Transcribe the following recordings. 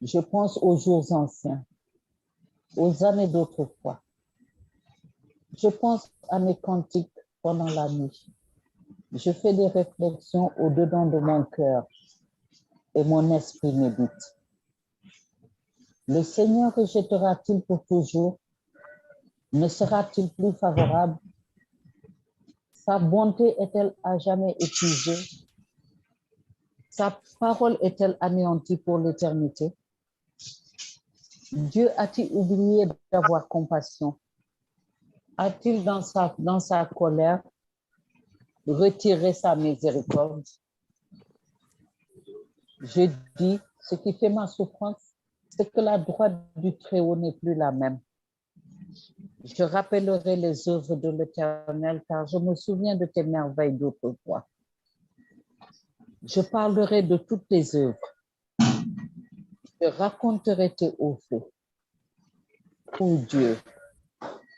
Je pense aux jours anciens, aux années d'autrefois. Je pense à mes cantiques pendant la nuit. Je fais des réflexions au-dedans de mon cœur et mon esprit médite. Le Seigneur rejettera-t-il pour toujours? Ne sera-t-il plus favorable? Sa bonté est-elle à jamais épuisée? Sa parole est-elle anéantie pour l'éternité? Dieu a-t-il oublié d'avoir compassion? A-t-il dans sa colère retiré sa miséricorde? Je dis, ce qui fait ma souffrance, c'est que la droite du Très-Haut n'est plus la même. Je rappellerai les œuvres de l'Éternel, car je me souviens de tes merveilles d'autrefois. Je parlerai de toutes tes œuvres. Je raconterai tes hauts faits. Ô Dieu,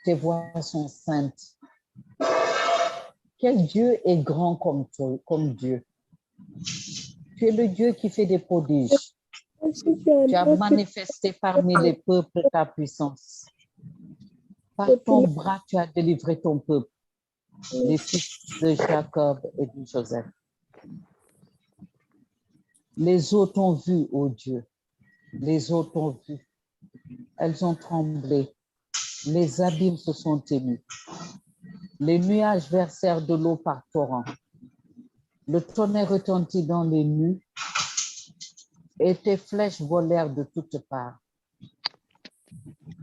tes voies sont saintes. Quel Dieu est grand comme toi, comme Dieu. Tu es le Dieu qui fait des prodiges. Tu as manifesté parmi les peuples ta puissance. Par ton bras, tu as délivré ton peuple, les fils de Jacob et de Joseph. Les eaux t'ont vu, ô Dieu. Les eaux t'ont vu. Elles ont tremblé. Les abîmes se sont émus. Les nuages versèrent de l'eau par torrent. Le tonnerre retentit dans les nues et tes flèches volèrent de toutes parts.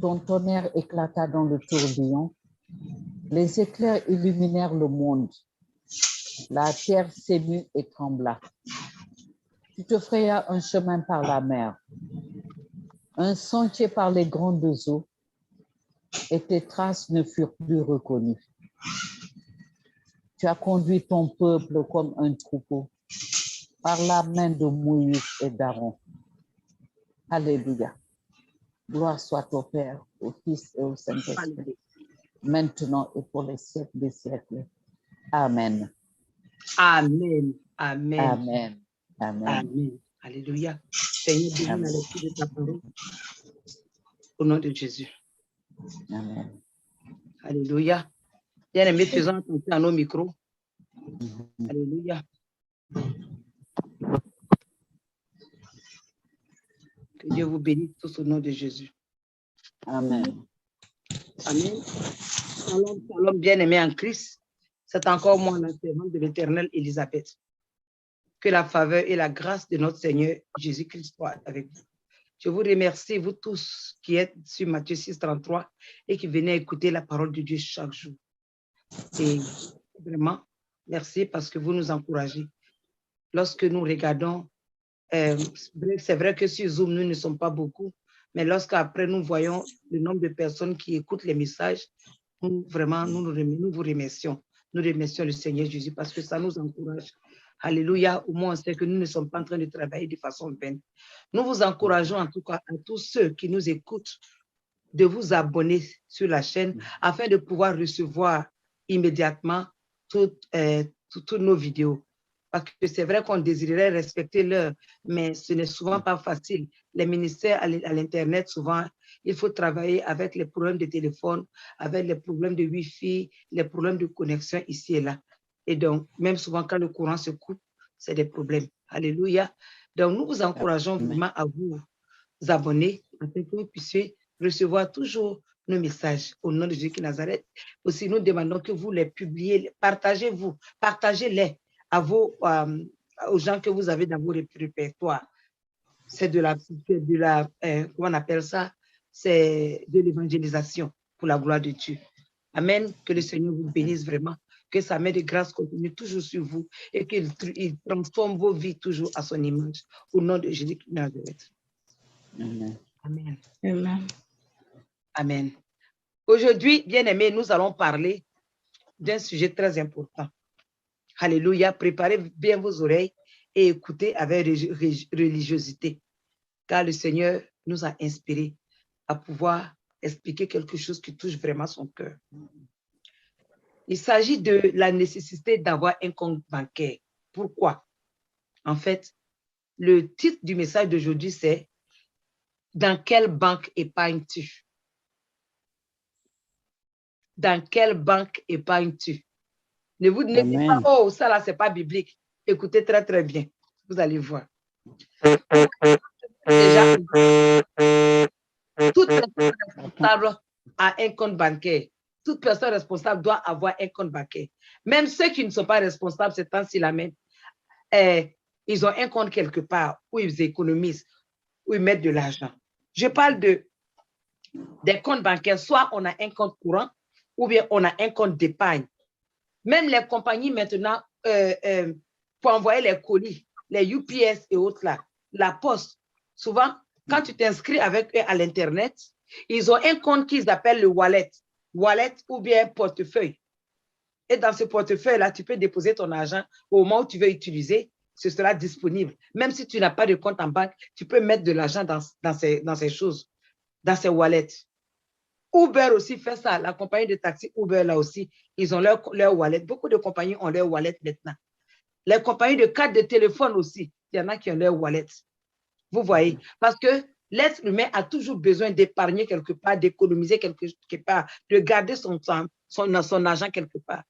Ton tonnerre éclata dans le tourbillon. Les éclairs illuminèrent le monde. La terre s'émut et trembla. Tu te frayas un chemin par la mer, un sentier par les grandes eaux, et tes traces ne furent plus reconnues. Tu as conduit ton peuple comme un troupeau par la main de Moïse et d'Aaron. Alléluia. Gloire soit au Père, au Fils et au Saint-Esprit, maintenant et pour les siècles des siècles. Amen. Amen. Amen. Amen. Amen. Amen. Alléluia. Seigneur, bénis la lecture de ta parole. Au nom de Jésus. Amen. Alléluia. Bien-aimés, faisons attention à nos micros. Alléluia. Que Dieu vous bénisse tous au nom de Jésus. Amen. Amen. Shalom, bien-aimés en Christ. C'est encore moi, la servante de l'Éternel, Élisabeth. Que la faveur et la grâce de notre Seigneur Jésus-Christ soient avec vous. Je vous remercie, vous tous qui êtes sur Matthieu 6, 33 et qui venez écouter la parole de Dieu chaque jour. Et vraiment, merci parce que vous nous encouragez. Lorsque nous regardons, c'est vrai que sur Zoom, nous ne sommes pas beaucoup, mais lorsqu'après nous voyons le nombre de personnes qui écoutent les messages, nous vous remercions. Nous remercions le Seigneur Jésus parce que ça nous encourage. Alléluia, au moins on sait que nous ne sommes pas en train de travailler de façon vaine. Nous vous encourageons en tout cas à tous ceux qui nous écoutent de vous abonner sur la chaîne afin de pouvoir recevoir immédiatement toutes nos vidéos. Parce que c'est vrai qu'on désirerait respecter l'heure, mais ce n'est souvent pas facile. Les ministères à l'Internet, souvent, il faut travailler avec les problèmes de téléphone, avec les problèmes de Wi-Fi, les problèmes de connexion ici et là. Et donc, même souvent quand le courant se coupe, c'est des problèmes. Alléluia. Donc, nous vous encourageons vraiment à vous abonner afin que vous puissiez recevoir toujours nos messages au nom de Jésus de Nazareth. Aussi, nous demandons que vous les publiez, partagez-les aux gens que vous avez dans vos répertoires. C'est comment on appelle ça? C'est de l'évangélisation pour la gloire de Dieu. Amen. Que le Seigneur vous bénisse vraiment. Que sa main de grâce continue toujours sur vous et qu'il transforme vos vies toujours à son image. Au nom de Jésus de Nazareth. Amen. Amen. Amen. Amen. Aujourd'hui, bien-aimés, nous allons parler d'un sujet très important. Alléluia. Préparez bien vos oreilles et écoutez avec religiosité. Car le Seigneur nous a inspirés à pouvoir expliquer quelque chose qui touche vraiment son cœur. Il s'agit de la nécessité d'avoir un compte bancaire. Pourquoi? En fait, le titre du message d'aujourd'hui, c'est dans quelle banque épargnes-tu? Dans quelle banque épargnes-tu? Ne vous dites pas, oh, ça là, c'est pas biblique. Écoutez très, très bien. Vous allez voir. Déjà, toute personne responsable a un compte bancaire. Toute personne responsable doit avoir un compte bancaire. Même ceux qui ne sont pas responsables, c'est temps-ci la même. Ils ont un compte quelque part où ils économisent, où ils mettent de l'argent. Je parle des comptes bancaires. Soit on a un compte courant, ou bien on a un compte d'épargne. Même les compagnies maintenant, pour envoyer les colis, les UPS et autres là, la poste, souvent, quand tu t'inscris avec eux à l'Internet, ils ont un compte qu'ils appellent le wallet ou bien portefeuille. Et dans ce portefeuille-là, tu peux déposer ton argent au moment où tu veux utiliser, ce sera disponible. Même si tu n'as pas de compte en banque, tu peux mettre de l'argent dans ces choses, dans ces wallets. Uber aussi fait ça. La compagnie de taxi Uber, là aussi, ils ont leur wallet. Beaucoup de compagnies ont leur wallet maintenant. Les compagnies de cartes de téléphone aussi, il y en a qui ont leur wallet. Vous voyez? Parce que l'être humain a toujours besoin d'épargner quelque part, d'économiser quelque part, de garder son argent quelque part.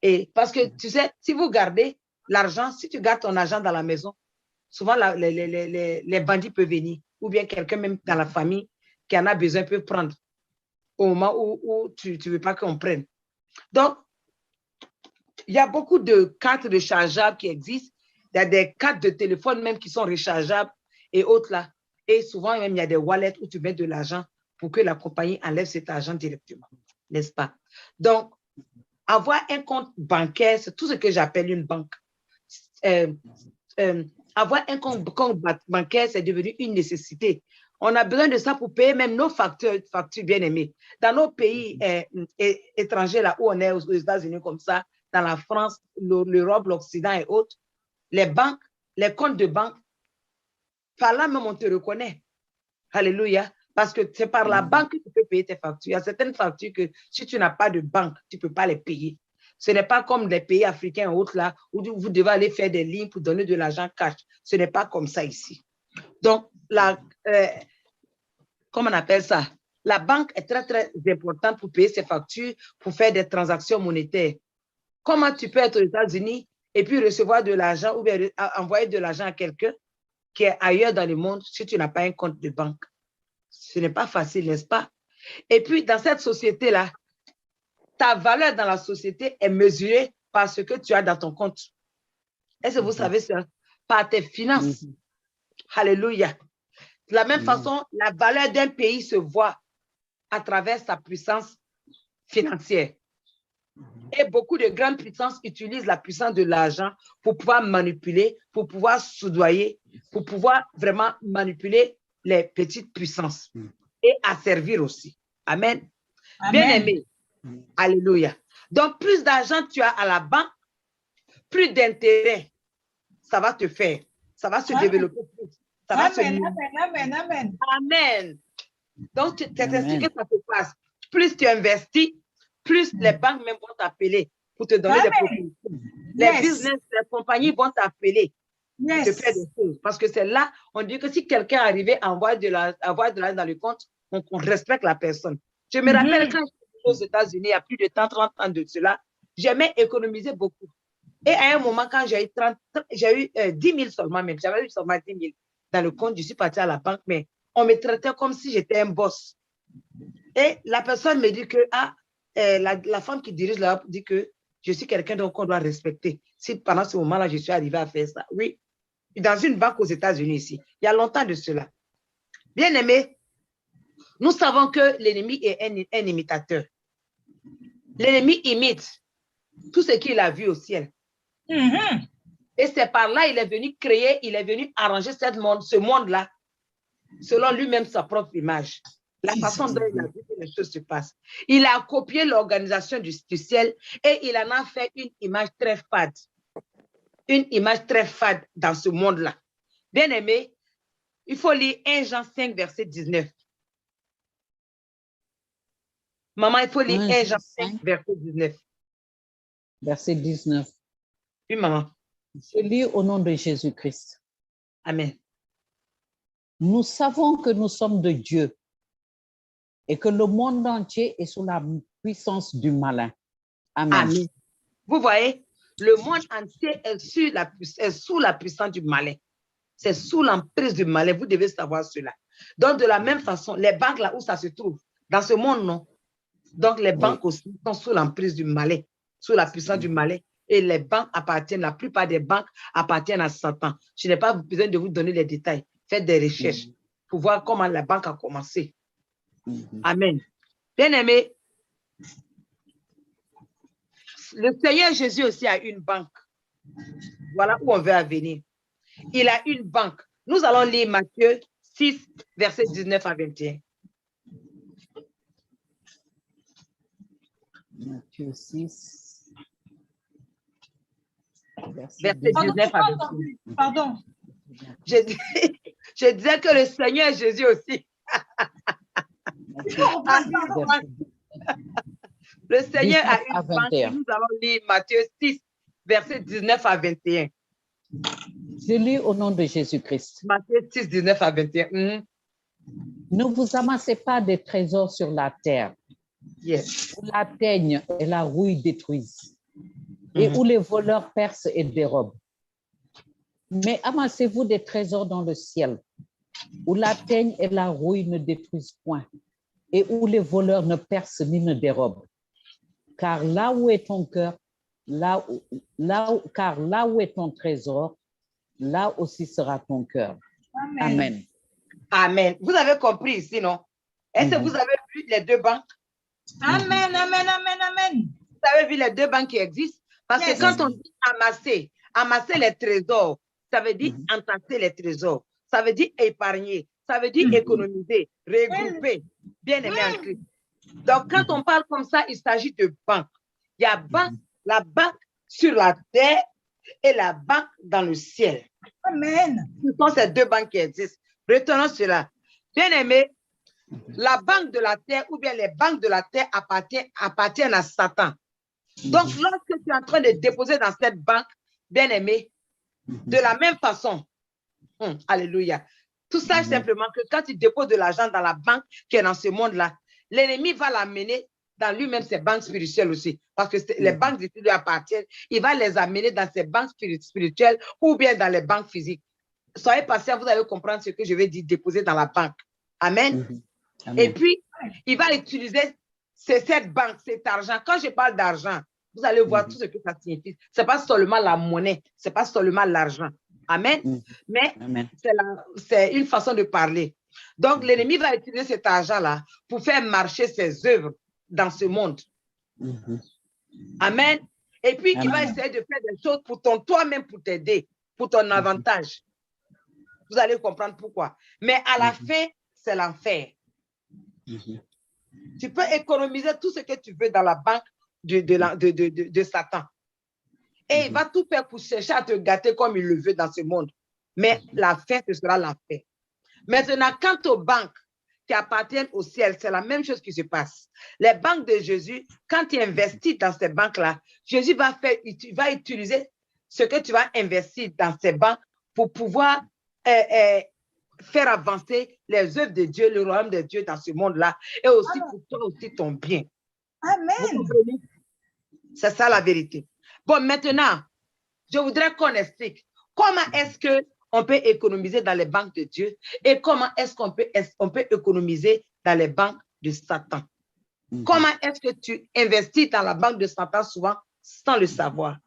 Et parce que, tu sais, si vous gardez l'argent, si tu gardes ton argent dans la maison, souvent les bandits peuvent venir, ou bien quelqu'un même dans la famille qui en a besoin peut prendre au moment où tu ne veux pas qu'on prenne. Donc, il y a beaucoup de cartes rechargeables qui existent. Il y a des cartes de téléphone même qui sont rechargeables et autres là. Et souvent, même, il y a des wallets où tu mets de l'argent pour que la compagnie enlève cet argent directement, n'est-ce pas? Donc, avoir un compte bancaire, c'est tout ce que j'appelle une banque. Avoir un compte bancaire, c'est devenu une nécessité. On a besoin de ça pour payer même nos factures bien aimées. Dans nos pays étrangers, là où on est aux États-Unis comme ça, dans la France, l'Europe, l'Occident et autres, les banques, les comptes de banque, par là même on te reconnaît. Alléluia. Parce que c'est par la banque que tu peux payer tes factures. Il y a certaines factures que si tu n'as pas de banque, tu ne peux pas les payer. Ce n'est pas comme les pays africains et autres là, où vous devez aller faire des lignes pour donner de l'argent cash. Ce n'est pas comme ça ici. Donc, comment on appelle ça? La banque est très, très importante pour payer ses factures, pour faire des transactions monétaires. Comment tu peux être aux États-Unis et puis recevoir de l'argent ou bien envoyer de l'argent à quelqu'un qui est ailleurs dans le monde si tu n'as pas un compte de banque? Ce n'est pas facile, n'est-ce pas? Et puis, dans cette société-là, ta valeur dans la société est mesurée par ce que tu as dans ton compte. Est-ce que vous savez ça? Par tes finances. Alléluia. De la même façon, la valeur d'un pays se voit à travers sa puissance financière. Et beaucoup de grandes puissances utilisent la puissance de l'argent pour pouvoir manipuler, pour pouvoir soudoyer, pour pouvoir vraiment manipuler les petites puissances et asservir aussi. Amen. Bien aimé. Alléluia. Donc, plus d'argent tu as à la banque, plus d'intérêt ça va te faire. Ça va se développer plus. Ça va se... Amen. Donc, c'est ainsi que ça se passe. Plus tu investis, plus les banques même vont t'appeler pour te donner des propositions. Les business, les compagnies vont t'appeler pour te faire des choses. Parce que c'est là, on dit que si quelqu'un arrivait à avoir de l'argent dans le compte, on respecte la personne. Je me rappelle quand j'étais aux États-Unis, il y a plus de 30 ans de cela, j'aimais économiser beaucoup. Et à un moment, quand j'ai eu 10 000 seulement, même, j'avais eu seulement 10 000 dans le compte, je suis partie à la banque, mais on me traitait comme si j'étais un boss. Et la personne me dit que la femme qui dirige là dit que je suis quelqu'un qu'on doit respecter. Si pendant ce moment-là, je suis arrivée à faire ça. Oui, dans une banque aux États-Unis ici, il y a longtemps de cela. Bien aimé, nous savons que l'ennemi est un imitateur. L'ennemi imite tout ce qu'il a vu au ciel. Et c'est par là qu'il est venu créer, il est venu arranger ce monde-là, selon lui-même sa propre image. La façon dont il a vu que les choses se passent. Il a copié l'organisation du ciel et il en a fait une image très fade. Une image très fade dans ce monde-là. Bien aimé, il faut lire 1 Jean 5, verset 19. Maman, il faut lire 1 Jean 5, verset 19. Verset 19. Oui, maman. Je lis au nom de Jésus-Christ. Amen. Nous savons que nous sommes de Dieu et que le monde entier est sous la puissance du malin. Amen. Amen. Vous voyez, le monde entier est sous la puissance du malin. C'est sous l'emprise du malin. Vous devez savoir cela. Donc, de la même façon, les banques là où ça se trouve, dans ce monde, non. Donc, les banques aussi sont sous l'emprise du malin, sous la puissance du malin. Et les banques appartiennent, la plupart des banques appartiennent à Satan. Je n'ai pas besoin de vous donner les détails. Faites des recherches pour voir comment la banque a commencé. Amen. Bien-aimé, le Seigneur Jésus aussi a une banque. Voilà où on veut en venir. Il a une banque. Nous allons lire Matthieu 6, versets 19 à 21. Matthieu 6, verset 19 à 21. Pardon. Je disais que le Seigneur Jésus aussi. Le Seigneur a une banque. Nous allons lire Matthieu 6, versets 19 à 21. Je lis au nom de Jésus-Christ. Matthieu 6, 19 à 21. Ne vous amassez pas des trésors sur la terre, où la teigne et la rouille détruisent, et où les voleurs percent et dérobent. Mais amassez-vous des trésors dans le ciel, où la teigne et la rouille ne détruisent point, et où les voleurs ne percent ni ne dérobent. Car là où est ton cœur, car là où est ton trésor, là aussi sera ton cœur. Amen. Amen. Vous avez compris ici, non? Est-ce que vous avez vu les deux banques? Amen, amen, amen, amen. Vous avez vu les deux banques qui existent? Parce que quand on dit amasser les trésors, ça veut dire entasser les trésors. Ça veut dire épargner. Ça veut dire économiser, regrouper. Bien aimé en Christ. Donc, quand on parle comme ça, il s'agit de banque. Il y a la banque sur la terre et la banque dans le ciel. Amen. Ce sont ces deux banques qui existent. Retenons cela. Bien aimé, la banque de la terre ou bien les banques de la terre appartiennent à Satan. Donc, lorsque tu es en train de déposer dans cette banque, bien aimé, de la même façon, alléluia, tout ça simplement que quand tu déposes de l'argent dans la banque qui est dans ce monde-là, l'ennemi va l'amener dans lui-même ses banques spirituelles aussi. Parce que les banques qui lui appartiennent, il va les amener dans ses banques spirituelles ou bien dans les banques physiques. Soyez patient, vous allez comprendre ce que je vais dire, déposer dans la banque. Amen. Amen. Et puis, il va utiliser cette banque, cet argent. Quand je parle d'argent, vous allez voir tout ce que ça signifie. Ce n'est pas seulement la monnaie, ce n'est pas seulement l'argent. Amen. Mais c'est une façon de parler. Donc, l'ennemi va utiliser cet argent-là pour faire marcher ses œuvres dans ce monde. Amen. Et puis, il va essayer de faire des choses pour toi-même, pour t'aider, pour ton avantage. Vous allez comprendre pourquoi. Mais à la fin, c'est l'enfer. Tu peux économiser tout ce que tu veux dans la banque de Satan. Et il va tout faire pour chercher à te gâter comme il le veut dans ce monde. Mais la fin, ce sera l'enfer. Maintenant, quant aux banques qui appartiennent au ciel, c'est la même chose qui se passe. Les banques de Jésus, quand tu investis dans ces banques-là, Jésus va utiliser ce que tu vas investir dans ces banques pour pouvoir faire avancer les œuvres de Dieu, le royaume de Dieu dans ce monde-là, et aussi pour toi aussi ton bien. Amen. C'est ça la vérité. Bon, maintenant, je voudrais qu'on explique comment est-ce qu'on peut économiser dans les banques de Dieu et comment est-ce qu'on peut économiser dans les banques de Satan. Comment est-ce que tu investis dans la banque de Satan souvent sans le savoir?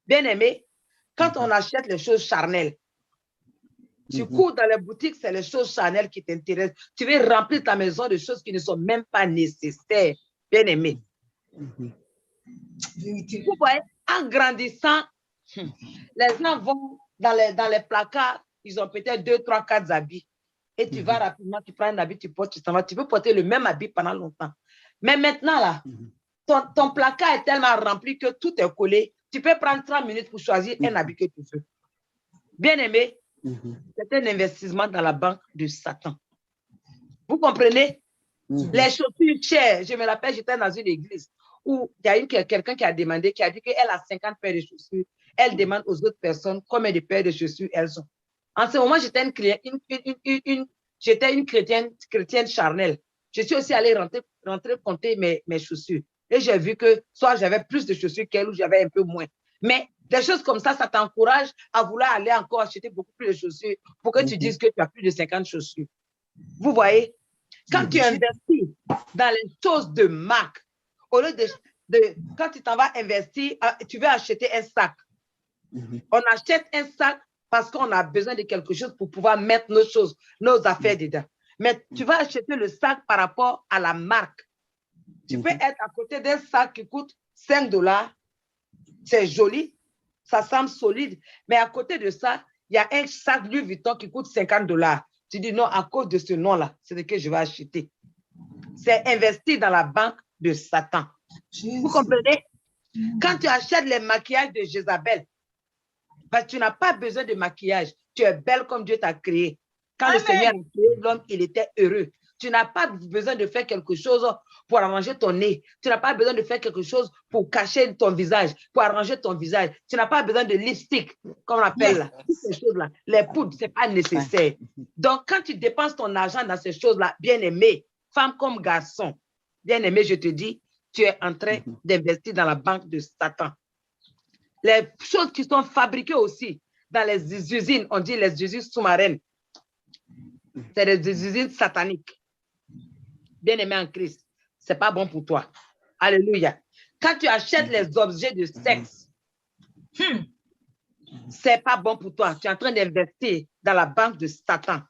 Bien aimé, quand on achète les choses charnelles, tu cours dans les boutiques, c'est les choses charnelles qui t'intéressent. Tu veux remplir ta maison de choses qui ne sont même pas nécessaires. Bien aimé. Vous voyez, en grandissant, les gens vont dans les placards, ils ont peut-être 2, 3, 4 habits. Et tu vas rapidement, tu prends un habit, tu portes, tu t'en vas. Tu peux porter le même habit pendant longtemps. Mais maintenant, là, ton placard est tellement rempli que tout est collé. Tu peux prendre 30 minutes pour choisir un habit que tu veux. Bien aimé, c'est un investissement dans la banque de Satan. Vous comprenez? Les chaussures chères, je me rappelle, j'étais dans une église où il y a quelqu'un qui a demandé, qui a dit qu'elle a 50 paires de chaussures. Elle demande aux autres personnes combien de paires de chaussures elles ont. En ce moment, j'étais une chrétienne charnelle. Je suis aussi allée rentrer compter mes chaussures. Et j'ai vu que soit j'avais plus de chaussures qu'elle ou j'avais un peu moins. Mais des choses comme ça t'encourage à vouloir aller encore acheter beaucoup plus de chaussures pour que tu dises que tu as plus de 50 chaussures. Vous voyez, quand tu investis dans les choses de marque, au lieu quand tu t'en vas investir, tu veux acheter un sac. On achète un sac parce qu'on a besoin de quelque chose pour pouvoir mettre nos choses, nos affaires dedans. Mais tu vas acheter le sac par rapport à la marque. Tu peux être à côté d'un sac qui coûte 5 $. C'est joli, ça semble solide. Mais à côté de ça, il y a un sac Louis Vuitton qui coûte 50 $. Tu dis non, à cause de ce nom-là, c'est ce que je vais acheter. C'est investir dans la banque de Satan. Vous comprenez? Quand tu achètes les maquillages de Jézabel, parce que tu n'as pas besoin de maquillage. Tu es belle comme Dieu t'a créé. Quand le Seigneur a créé l'homme, il était heureux. Tu n'as pas besoin de faire quelque chose pour arranger ton nez. Tu n'as pas besoin de faire quelque chose pour cacher ton visage, pour arranger ton visage. Tu n'as pas besoin de lipstick, comme on appelle là. Ces choses-là. Les poudres, ce n'est pas nécessaire. Donc, quand tu dépenses ton argent dans ces choses-là, bien aimé, femme comme garçon, bien aimé, je te dis, tu es en train d'investir dans la banque de Satan. Les choses qui sont fabriquées aussi dans les usines, on dit les usines sous-marines, c'est des usines sataniques. Bien-aimé en Christ, ce n'est pas bon pour toi. Alléluia. Quand tu achètes les objets de sexe, ce n'est pas bon pour toi. Tu es en train d'investir dans la banque de Satan.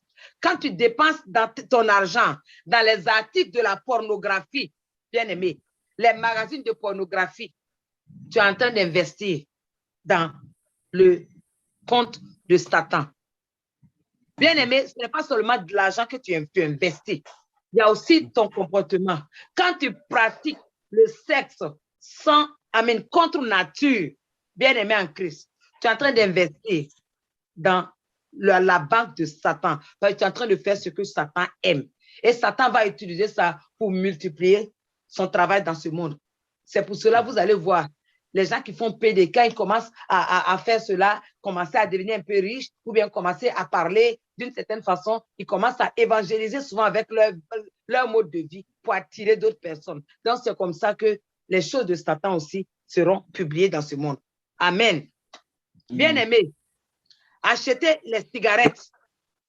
Quand tu dépenses ton argent dans les articles de la pornographie, bien-aimé, les magazines de pornographie, tu es en train d'investir dans le compte de Satan. Bien-aimé, ce n'est pas seulement de l'argent que tu investis. Il y a aussi ton comportement. Quand tu pratiques le sexe contre nature, bien-aimé en Christ, tu es en train d'investir dans la banque de Satan. Tu es en train de faire ce que Satan aime. Et Satan va utiliser ça pour multiplier son travail dans ce monde. C'est pour cela que vous allez voir les gens qui font PD, quand ils commencent à faire cela, commencer à devenir un peu riches ou bien commencer à parler d'une certaine façon, ils commencent à évangéliser souvent avec leur mode de vie pour attirer d'autres personnes. Donc, c'est comme ça que les choses de Satan aussi seront publiées dans ce monde. Amen. Bien-aimé, acheter les cigarettes.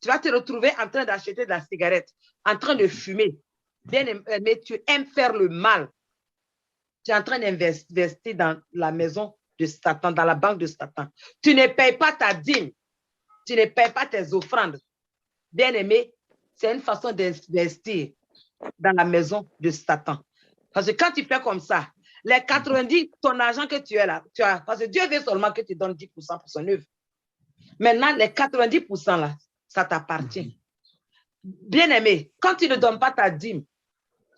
Tu vas te retrouver en train d'acheter de la cigarette, en train de fumer. Bien-aimé, tu aimes faire le mal. Tu es en train d'investir dans la maison de Satan, dans la banque de Satan. Tu ne payes pas ta dîme. Tu ne payes pas tes offrandes. Bien-aimé, c'est une façon d'investir dans la maison de Satan. Parce que quand tu fais comme ça, les 90, ton argent que tu as là, parce que Dieu veut seulement que tu donnes 10% pour son œuvre. Maintenant, les 90% là, ça t'appartient. Bien-aimé, quand tu ne donnes pas ta dîme,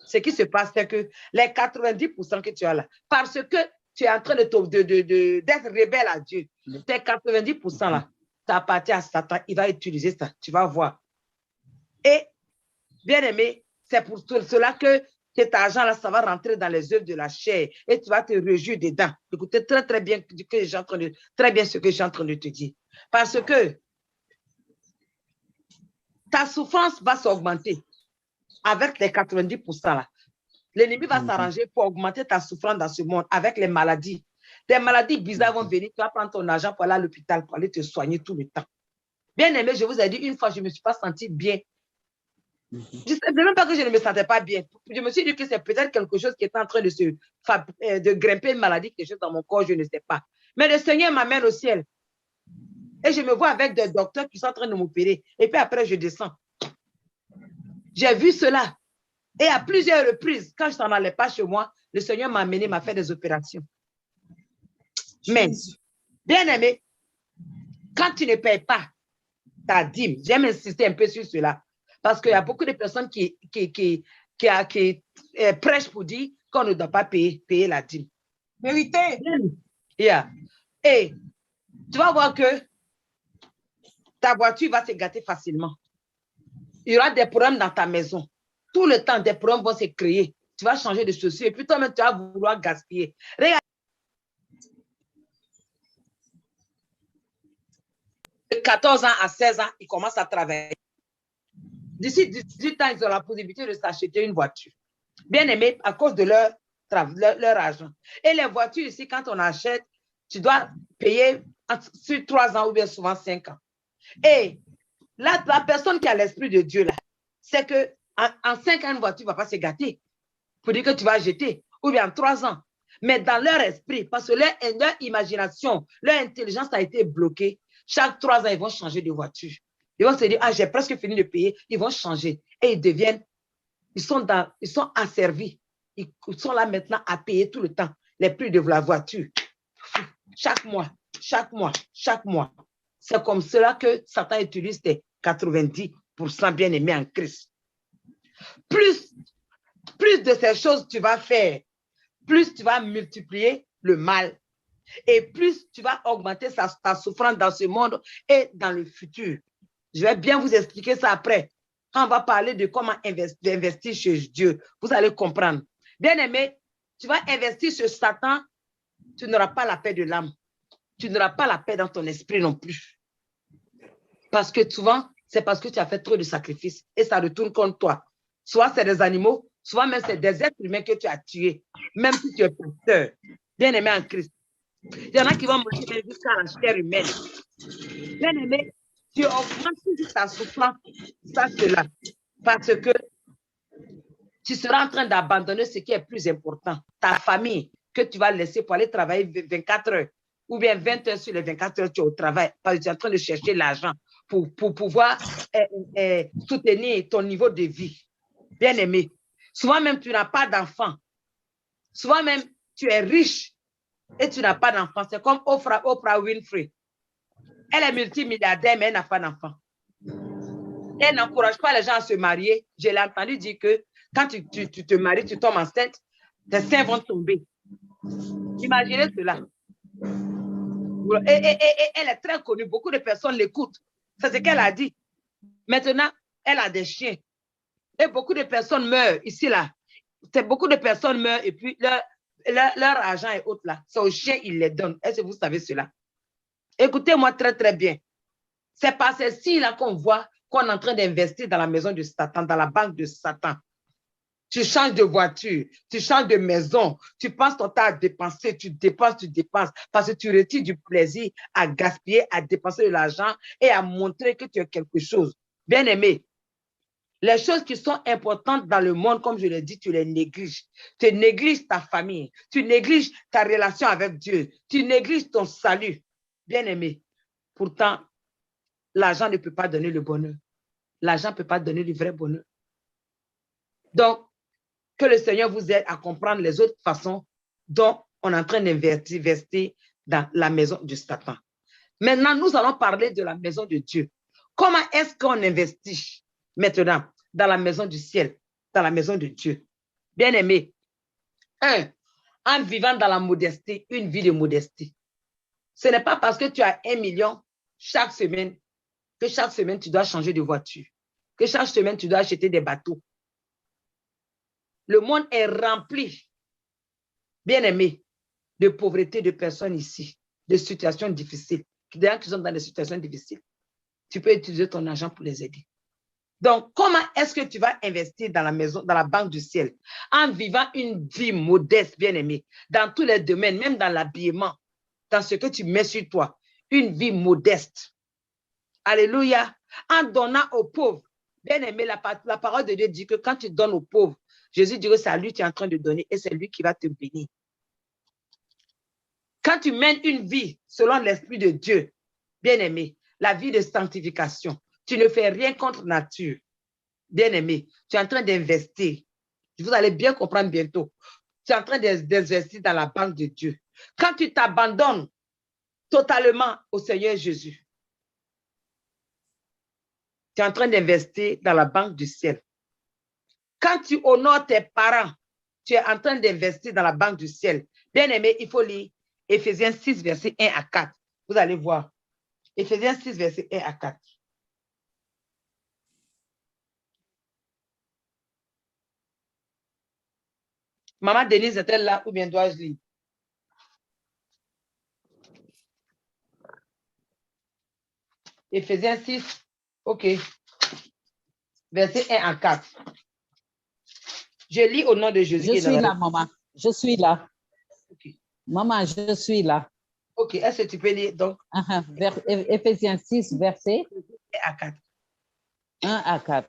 ce qui se passe, c'est que les 90% que tu as là, parce que tu es en train d'être rebelle à Dieu, tes 90% là, ça appartient à Satan, il va utiliser ça, tu vas voir. Et, bien aimé, c'est pour cela que cet argent-là, ça va rentrer dans les œuvres de la chair et tu vas te réjouir dedans. Écoutez très bien ce que je suis en train de te dire. Parce que ta souffrance va s'augmenter. Avec les 90% là, l'ennemi va s'arranger pour augmenter ta souffrance dans ce monde avec les maladies. Des maladies bizarres vont venir, tu vas prendre ton argent pour aller à l'hôpital, pour aller te soigner tout le temps. Bien aimé, je vous ai dit, une fois, je ne me suis pas senti bien. Je ne sais même pas que je ne me sentais pas bien. Je me suis dit que c'est peut-être quelque chose qui est en train de grimper une maladie, quelque chose dans mon corps, je ne sais pas. Mais le Seigneur m'amène au ciel. Et je me vois avec des docteurs qui sont en train de m'opérer. Et puis après, je descends. J'ai vu cela. Et à plusieurs reprises, quand je n'en allais pas chez moi, le Seigneur m'a amené, m'a fait des opérations. Mais, bien aimé, quand tu ne payes pas ta dîme, j'aime insister un peu sur cela, parce qu'il y a beaucoup de personnes qui prêchent pour dire qu'on ne doit pas payer la dîme. Vérité. Yeah. Et tu vas voir que ta voiture va se gâter facilement. Il y aura des problèmes dans ta maison. Tout le temps, des problèmes vont se créer. Tu vas changer de chaussures et puis toi-même, tu vas vouloir gaspiller. Regarde. 14 ans à 16 ans, ils commencent à travailler. D'ici 18 ans, ils ont la possibilité de s'acheter une voiture. Bien aimé, à cause de leur argent. Et les voitures ici, quand on achète, tu dois payer sur 3 ans ou bien souvent 5 ans. Et là, la personne qui a l'esprit de Dieu, là, c'est qu'en 5 ans, une voiture ne va pas se gâter pour dire que tu vas jeter, ou bien en 3 ans. Mais dans leur esprit, parce que leur imagination, leur intelligence a été bloquée, chaque 3 ans, ils vont changer de voiture. Ils vont se dire, ah, j'ai presque fini de payer, ils vont changer. Et ils sont asservis. Ils sont là maintenant à payer tout le temps les prix de la voiture. Chaque mois, chaque mois, chaque mois. C'est comme cela que Satan utilise tes 90% bien-aimés en Christ. Plus de ces choses tu vas faire, plus tu vas multiplier le mal. Et plus tu vas augmenter ta souffrance dans ce monde et dans le futur. Je vais bien vous expliquer ça après. Quand on va parler de comment investir chez Dieu, vous allez comprendre. Bien-aimé, tu vas investir chez Satan, tu n'auras pas la paix de l'âme. Tu n'auras pas la paix dans ton esprit non plus. Parce que souvent, c'est parce que tu as fait trop de sacrifices et ça retourne contre toi. Soit c'est des animaux, soit même c'est des êtres humains que tu as tués, même si tu es pasteur, bien-aimé en Christ. Il y en a qui vont manger jusqu'à la chair humaine. Bien-aimé, tu augmentes toujours ta souffrance, ça, cela, parce que tu seras en train d'abandonner ce qui est plus important, ta famille, que tu vas laisser pour aller travailler 24 heures, ou bien 20 heures sur les 24 heures, tu es au travail, parce que tu es en train de chercher l'argent pour pouvoir soutenir ton niveau de vie. Bien-aimé, souvent même, tu n'as pas d'enfant. Souvent même, tu es riche et tu n'as pas d'enfant. C'est comme Oprah Winfrey. Elle est multimilliardaire, mais elle n'a pas d'enfant. Elle n'encourage pas les gens à se marier. Je l'ai entendu dire que quand tu te maries, tu tombes enceinte, tes seins vont tomber. Imaginez cela. Et elle est très connue. Beaucoup de personnes l'écoutent. C'est ce qu'elle a dit. Maintenant, elle a des chiens. Et beaucoup de personnes meurent ici, là. Beaucoup de personnes meurent et puis leur argent est autre là. C'est aux chiens, ils les donnent. Est-ce que vous savez cela? Écoutez-moi très, très bien. C'est par ceci-là qu'on voit qu'on est en train d'investir dans la maison de Satan, dans la banque de Satan. Tu changes de voiture, tu changes de maison, tu passes ton temps à dépenser, tu dépenses, parce que tu retires du plaisir à gaspiller, à dépenser de l'argent et à montrer que tu as quelque chose. Bien aimé, les choses qui sont importantes dans le monde, comme je l'ai dit, tu les négliges. Tu négliges ta famille, tu négliges ta relation avec Dieu, tu négliges ton salut. Bien aimé, pourtant, l'argent ne peut pas donner le bonheur. L'argent ne peut pas donner le vrai bonheur. Donc, que le Seigneur vous aide à comprendre les autres façons dont on est en train d'investir dans la maison de Satan. Maintenant, nous allons parler de la maison de Dieu. Comment est-ce qu'on investit maintenant dans la maison du ciel, dans la maison de Dieu? Bien aimé, en vivant dans la modestie, une vie de modestie. Ce n'est pas parce que tu as 1 million chaque semaine que chaque semaine tu dois changer de voiture, que chaque semaine tu dois acheter des bateaux. Le monde est rempli, bien aimé, de pauvreté de personnes ici, de situations difficiles. D'ailleurs, qui sont dans des situations difficiles. Tu peux utiliser ton argent pour les aider. Donc, comment est-ce que tu vas investir dans la maison, dans la banque du ciel? En vivant une vie modeste, bien aimé, dans tous les domaines, même dans l'habillement, dans ce que tu mets sur toi. Une vie modeste. Alléluia. En donnant aux pauvres. Bien aimé, la parole de Dieu dit que quand tu donnes aux pauvres, Jésus dit que c'est à lui que tu es en train de donner et c'est lui qui va te bénir. Quand tu mènes une vie selon l'Esprit de Dieu, bien aimé, la vie de sanctification, tu ne fais rien contre nature. Bien aimé, tu es en train d'investir. Vous allez bien comprendre bientôt. Tu es en train d'investir dans la banque de Dieu. Quand tu t'abandonnes totalement au Seigneur Jésus, tu es en train d'investir dans la banque du ciel. Quand tu honores tes parents, tu es en train d'investir dans la banque du ciel. Bien aimé, il faut lire Éphésiens 6, versets 1 à 4. Vous allez voir. Éphésiens 6, versets 1 à 4. Maman Denise est-elle là ou bien dois-je lire? Éphésiens 6, ok. Verset 1 à 4. Je lis au nom de Jésus. Je suis là, maman. Je suis là. Okay. Maman, je suis là. Ok, est-ce que tu peux lire donc? Éphésiens 6, verset 1 à 4. 1 à 4.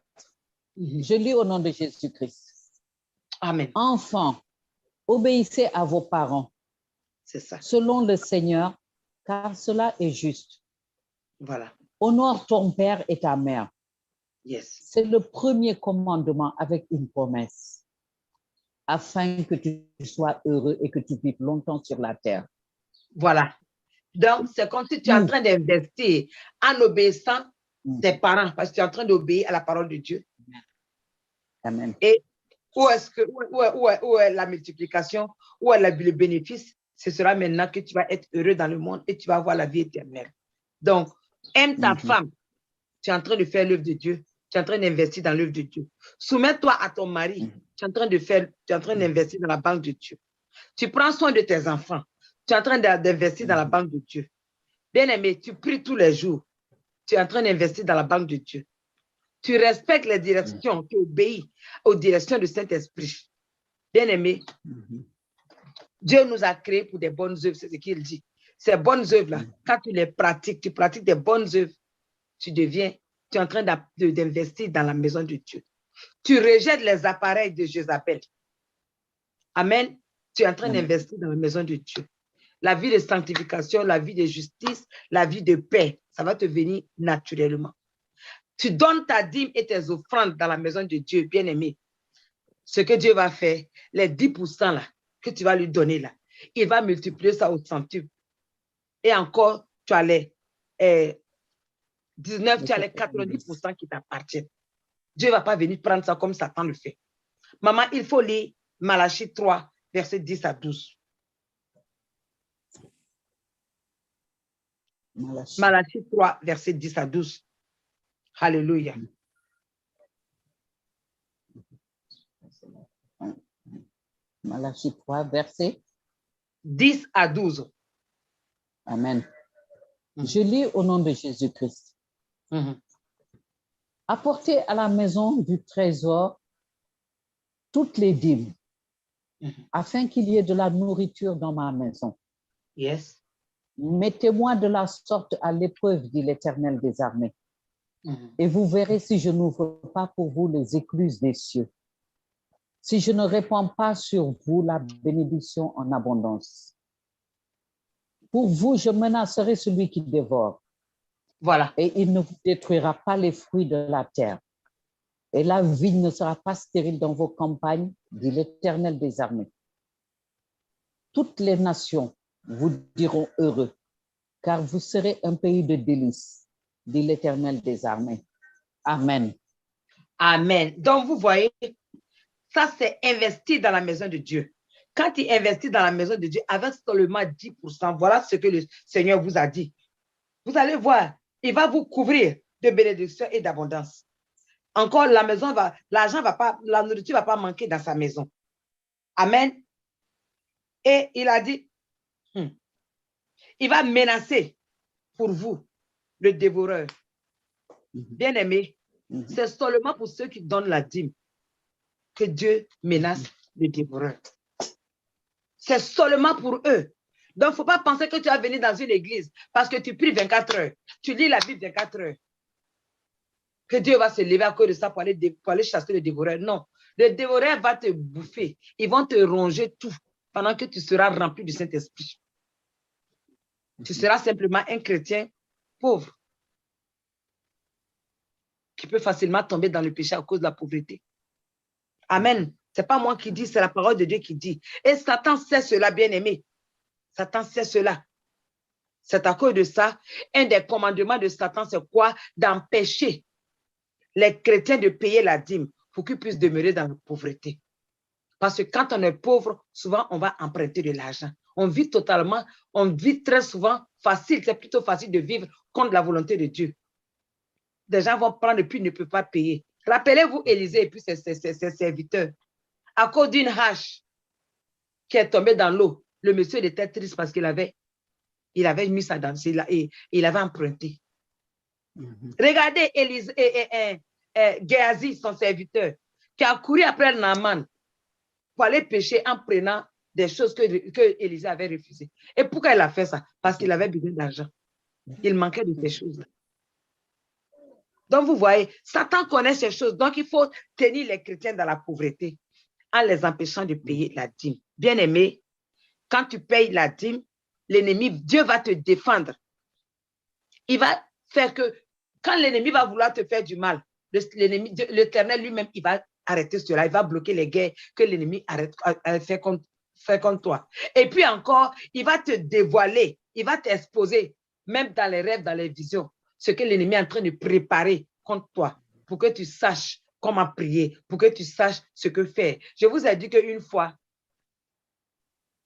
Je lis au nom de Jésus-Christ. Amen. Enfants, obéissez à vos parents. C'est ça. Selon le Seigneur, car cela est juste. Voilà. Honore ton père et ta mère. Yes. C'est le premier commandement avec une promesse, afin que tu sois heureux et que tu vives longtemps sur la terre. Voilà. Donc, c'est comme si tu es en train d'investir en obéissant tes parents, parce que tu es en train d'obéir à la parole de Dieu. Amen. Et où est la multiplication, où est le bénéfice? Ce sera maintenant que tu vas être heureux dans le monde et tu vas avoir la vie éternelle. Donc, aime ta femme. Tu es en train de faire l'œuvre de Dieu. Tu es en train d'investir dans l'œuvre de Dieu. Soumets-toi à ton mari. Tu es en train d'investir dans la banque de Dieu. Tu prends soin de tes enfants. Tu es en train d'investir dans la banque de Dieu. Bien-aimé, tu pries tous les jours. Tu es en train d'investir dans la banque de Dieu. Tu respectes les directions, tu obéis aux directions du Saint-Esprit. Bien-aimé, Dieu nous a créés pour des bonnes œuvres, c'est ce qu'il dit. Ces bonnes œuvres-là, quand tu les pratiques, tu pratiques des bonnes œuvres, tu es en train d'investir dans la maison de Dieu. Tu rejettes les appareils de Jézabel. Amen. Tu es en train d'investir dans la maison de Dieu. La vie de sanctification, la vie de justice, la vie de paix, ça va te venir naturellement. Tu donnes ta dîme et tes offrandes dans la maison de Dieu, bien-aimé. Ce que Dieu va faire, les 10% là, que tu vas lui donner là, il va multiplier ça au centuple. Et encore, tu as les 19, tu as les 90% qui t'appartiennent. Dieu ne va pas venir prendre ça comme Satan le fait. Maman, il faut lire Malachie 3, verset 10 à 12. Malachie 3, verset 10 à 12. Alléluia. Malachie 3, verset 10 à 12. Amen. Je lis au nom de Jésus-Christ. Apportez à la maison du trésor toutes les dîmes, afin qu'il y ait de la nourriture dans ma maison. Yes. Mettez-moi de la sorte à l'épreuve, dit l'Éternel des armées. Et vous verrez si je n'ouvre pas pour vous les écluses des cieux, si je ne répands pas sur vous la bénédiction en abondance. Pour vous, je menacerai celui qui dévore. Voilà. Et il ne vous détruira pas les fruits de la terre. Et la vigne ne sera pas stérile dans vos campagnes, dit l'Éternel des armées. Toutes les nations vous diront heureux, car vous serez un pays de délices, dit l'Éternel des armées. Amen. Amen. Donc, vous voyez, ça, c'est investir dans la maison de Dieu. Quand tu investis dans la maison de Dieu avec seulement 10%, voilà ce que le Seigneur vous a dit. Vous allez voir, il va vous couvrir de bénédictions et d'abondance. Encore, la nourriture ne va pas manquer dans sa maison. Amen. Et il a dit, il va menacer pour vous le dévoreur. Bien-aimé, c'est seulement pour ceux qui donnent la dîme que Dieu menace le dévoreur. C'est seulement pour eux. Donc, il ne faut pas penser que tu vas venir dans une église parce que tu pries 24 heures. Tu lis la Bible 24 heures. Que Dieu va se lever à cause de ça pour aller chasser le dévoreur. Non. Le dévoreur va te bouffer. Ils vont te ronger tout pendant que tu seras rempli du Saint-Esprit. Tu seras simplement un chrétien pauvre qui peut facilement tomber dans le péché à cause de la pauvreté. Amen. Ce n'est pas moi qui dis, c'est la parole de Dieu qui dit. Et Satan sait cela, bien-aimé. Satan sait cela. C'est à cause de ça, un des commandements de Satan, c'est quoi? D'empêcher les chrétiens de payer la dîme pour qu'ils puissent demeurer dans la pauvreté. Parce que quand on est pauvre, souvent, on va emprunter de l'argent. On vit très souvent facile. C'est plutôt facile de vivre contre la volonté de Dieu. Des gens vont prendre et puis ne peuvent pas payer. Rappelez-vous Élisée et puis ses serviteurs. À cause d'une hache qui est tombée dans l'eau, le monsieur était triste parce qu'il avait mis ça dans et il avait emprunté. Regardez Géasi, son serviteur, qui a couru après Naaman pour aller pécher en prenant des choses que Élisée avait refusées. Et pourquoi il a fait ça? Parce qu'il avait besoin d'argent. Il manquait de ces choses-là. Donc, vous voyez, Satan connaît ces choses. Donc, il faut tenir les chrétiens dans la pauvreté en les empêchant de payer la dîme. Bien-aimé, quand tu payes la dîme, l'ennemi, Dieu va te défendre. Il va faire que quand l'ennemi va vouloir te faire du mal, l'Éternel lui-même, il va arrêter cela. Il va bloquer les guerres que l'ennemi fait contre toi. Et puis encore, il va te dévoiler, il va t'exposer, même dans les rêves, dans les visions, ce que l'ennemi est en train de préparer contre toi, pour que tu saches comment prier, pour que tu saches ce que faire. Je vous ai dit qu'une fois,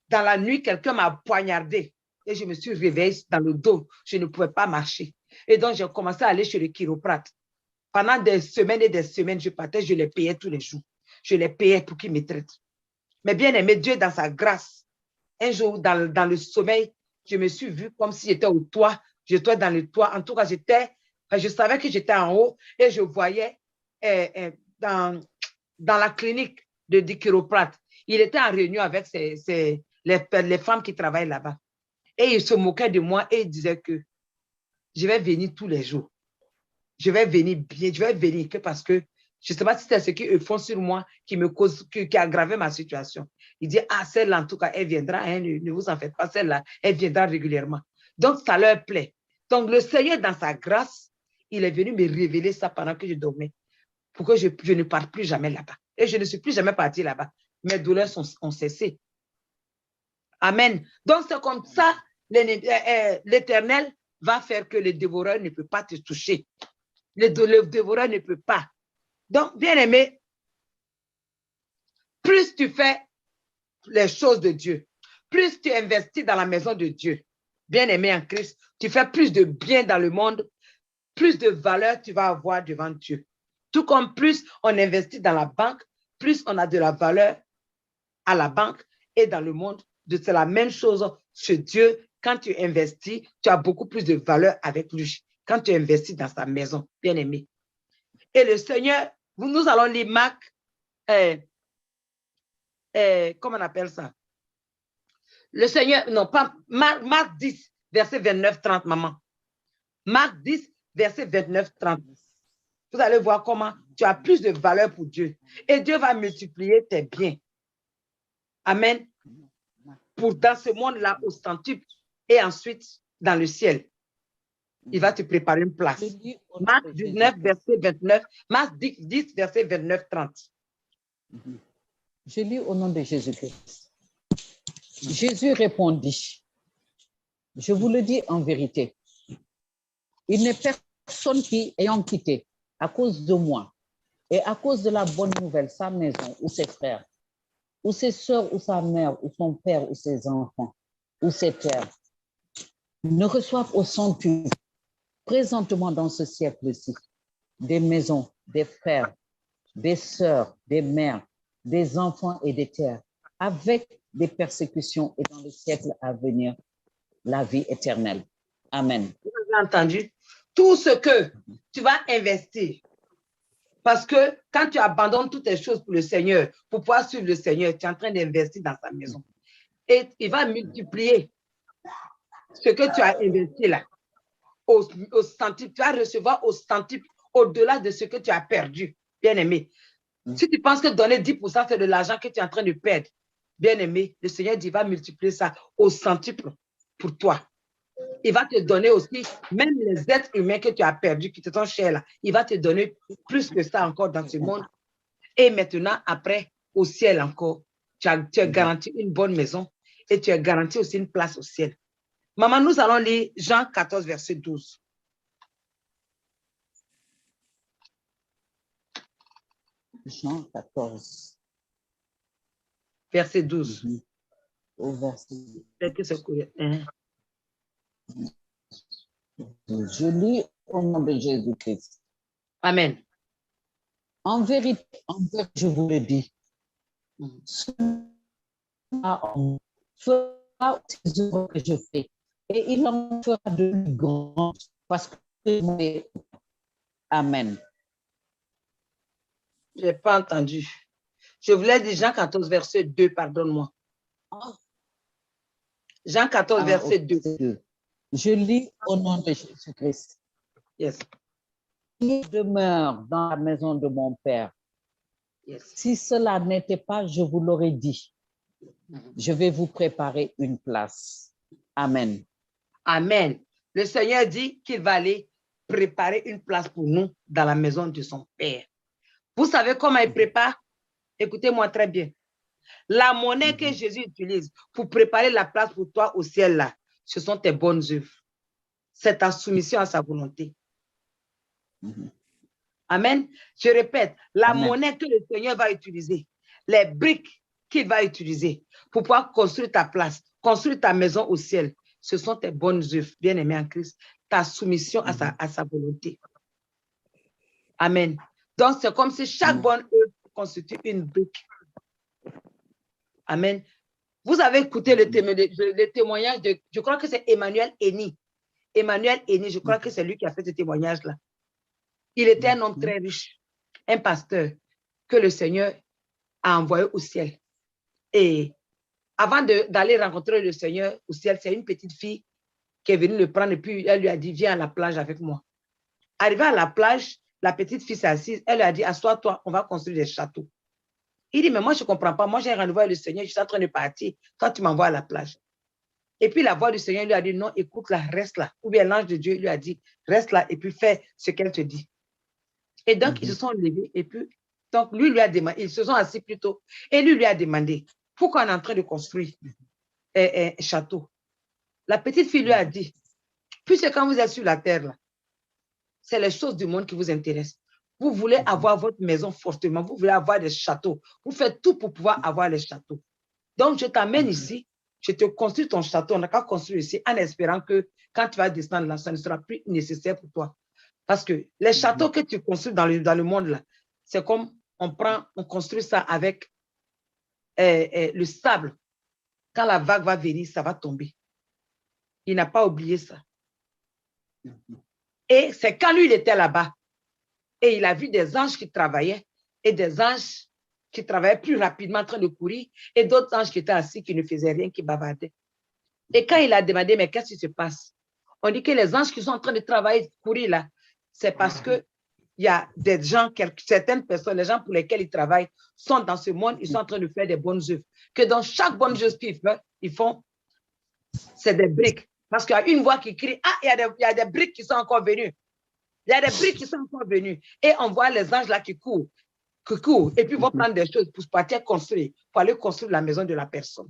dans la nuit, quelqu'un m'a poignardé et je me suis réveillée dans le dos. Je ne pouvais pas marcher. Et donc, j'ai commencé à aller chez le chiroprate. Pendant des semaines et des semaines, je partais, je les payais tous les jours. Je les payais pour qu'ils me traitent. Mais bien aimé, Dieu, dans sa grâce, un jour, dans le sommeil, je me suis vue comme si j'étais au toit. J'étais dans le toit. En tout cas, je savais que j'étais en haut et je voyais dans la clinique de chiroprate. Il était en réunion avec les femmes qui travaillent là-bas. Et il se moquait de moi et il disait que je vais venir tous les jours. Je vais venir bien, je vais venir que parce que je ne sais pas si c'est ce qu'ils font sur moi qui a aggravé ma situation. Il dit, ah, celle-là, en tout cas, elle viendra, hein, ne vous en faites pas, celle-là, elle viendra régulièrement. Donc, ça leur plaît. Donc, le Seigneur, dans sa grâce, il est venu me révéler ça pendant que je dormais, pour que je ne parte plus jamais là-bas. Et je ne suis plus jamais partie là-bas. Mes douleurs ont cessé. Amen. Donc, c'est comme ça, l'Éternel va faire que le dévoreur ne peut pas te toucher. Le dévoreur ne peut pas. Donc, bien aimé, plus tu fais les choses de Dieu, plus tu investis dans la maison de Dieu, bien aimé en Christ, tu fais plus de bien dans le monde, plus de valeur tu vas avoir devant Dieu. Tout comme plus on investit dans la banque, plus on a de la valeur à la banque et dans le monde. C'est la même chose chez Dieu. Quand tu investis, tu as beaucoup plus de valeur avec lui. Quand tu investis dans sa maison, bien aimé. Et le Seigneur, nous allons lire Marc, comment on appelle ça? Le Seigneur, non, pas Marc 10, verset 29-30, maman. Marc 10, verset 29-30. Vous allez voir comment tu as plus de valeur pour Dieu. Et Dieu va multiplier tes biens. Amen. Pour dans ce monde-là au centuple et ensuite dans le ciel. Il va te préparer une place. Marc 19, verset 29. Marc 10, verset 29-30. Je lis au nom de Jésus-Christ. Jésus répondit, je vous le dis en vérité, il n'est personne qui, ayant quitté à cause de moi et à cause de la bonne nouvelle sa maison ou ses frères, ou ses soeurs, ou sa mère, ou son père, ou ses enfants, ou ses terres, ne reçoivent au centuple, présentement dans ce siècle-ci, des maisons, des frères, des sœurs, des mères, des enfants et des terres, avec des persécutions et dans le siècle à venir, la vie éternelle. Amen. Vous avez entendu? Tout ce que tu vas investir, parce que quand tu abandonnes toutes les choses pour le Seigneur, pour pouvoir suivre le Seigneur, tu es en train d'investir dans sa maison. Et il va multiplier ce que tu as investi là, au centuple. Tu vas recevoir au centuple, au-delà de ce que tu as perdu, bien aimé. Si tu penses que donner 10%, c'est de l'argent que tu es en train de perdre, bien aimé, le Seigneur dit, va multiplier ça au centuple pour toi. Il va te donner aussi, même les êtres humains que tu as perdus, qui te sont chers là, il va te donner plus que ça encore dans ce monde. Et maintenant, après, au ciel encore, tu as garanti une bonne maison et tu as garanti aussi une place au ciel. Maman, nous allons lire Jean 14, verset 12. Jean 14. Verset 12. Au verset. Je lis au nom de Jésus-Christ. Amen. En vérité, je vous le dis, fera ces œuvres que je fais, et il en fera de plus grandes, parce que Amen. Je n'ai pas entendu. Je voulais dire Jean 14, verset 2, pardonne-moi. Jean 14, verset 2. Je lis au nom de Jésus-Christ. Yes. Je demeure dans la maison de mon Père. Yes. Si cela n'était pas, je vous l'aurais dit. Je vais vous préparer une place. Amen. Amen. Le Seigneur dit qu'il va aller préparer une place pour nous dans la maison de son Père. Vous savez comment il prépare? Écoutez-moi très bien. La monnaie que Jésus utilise pour préparer la place pour toi au ciel, là, ce sont tes bonnes œuvres. C'est ta soumission à sa volonté. Amen. Je répète, la monnaie que le Seigneur va utiliser, les briques qu'il va utiliser pour pouvoir construire ta place, construire ta maison au ciel, ce sont tes bonnes œuvres, bien-aimé en Christ, ta soumission à sa volonté. Amen. Donc, c'est comme si chaque bonne œuvre constitue une brique. Amen. Vous avez écouté le témoignage de, je crois que c'est Emmanuel Eni. Emmanuel Eni, je crois que c'est lui qui a fait ce témoignage-là. Il était un homme très riche, un pasteur que le Seigneur a envoyé au ciel. Et avant d'aller rencontrer le Seigneur au ciel, c'est une petite fille qui est venue le prendre et puis elle lui a dit, viens à la plage avec moi. Arrivé à la plage, la petite fille s'est assise, elle lui a dit, assois-toi, on va construire des châteaux. Il dit, mais moi, je ne comprends pas. Moi, j'ai un rendez-vous avec le Seigneur, je suis en train de partir. Toi, tu m'envoies à la plage. Et puis, la voix du Seigneur lui a dit, non, écoute là, reste là. Ou bien l'ange de Dieu lui a dit, reste là et puis fais ce qu'elle te dit. Et donc, ils se sont levés et puis, donc, lui a demandé, ils se sont assis plutôt, et lui a demandé, pourquoi on est en train de construire un château? La petite fille lui a dit, puisque quand vous êtes sur la terre, là, c'est les choses du monde qui vous intéressent. Vous voulez avoir votre maison fortement, vous voulez avoir des châteaux. Vous faites tout pour pouvoir avoir les châteaux. Donc, je t'amène ici, je te construis ton château, on n'a qu'à construire ici en espérant que quand tu vas descendre là, ça ne sera plus nécessaire pour toi. Parce que les châteaux que tu construis dans le monde, là, c'est comme on construit ça avec le sable. Quand la vague va venir, ça va tomber. Il n'a pas oublié ça. Et c'est quand lui, il était là-bas, et il a vu des anges qui travaillaient, et des anges qui travaillaient plus rapidement en train de courir, et d'autres anges qui étaient assis, qui ne faisaient rien, qui bavardaient. Et quand il a demandé, mais qu'est-ce qui se passe? On dit que les anges qui sont en train de travailler, courir là, c'est parce que il y a des gens, certaines personnes, les gens pour lesquels ils travaillent, sont dans ce monde, ils sont en train de faire des bonnes œuvres. Que dans chaque bonne œuvre qu'ils font, c'est des briques. Parce qu'il y a une voix qui crie, ah, il y a des briques qui sont encore venues. Il y a des briques qui sont encore venues. Et on voit les anges là qui courent, et puis vont prendre des choses pour partir construire, pour aller construire la maison de la personne.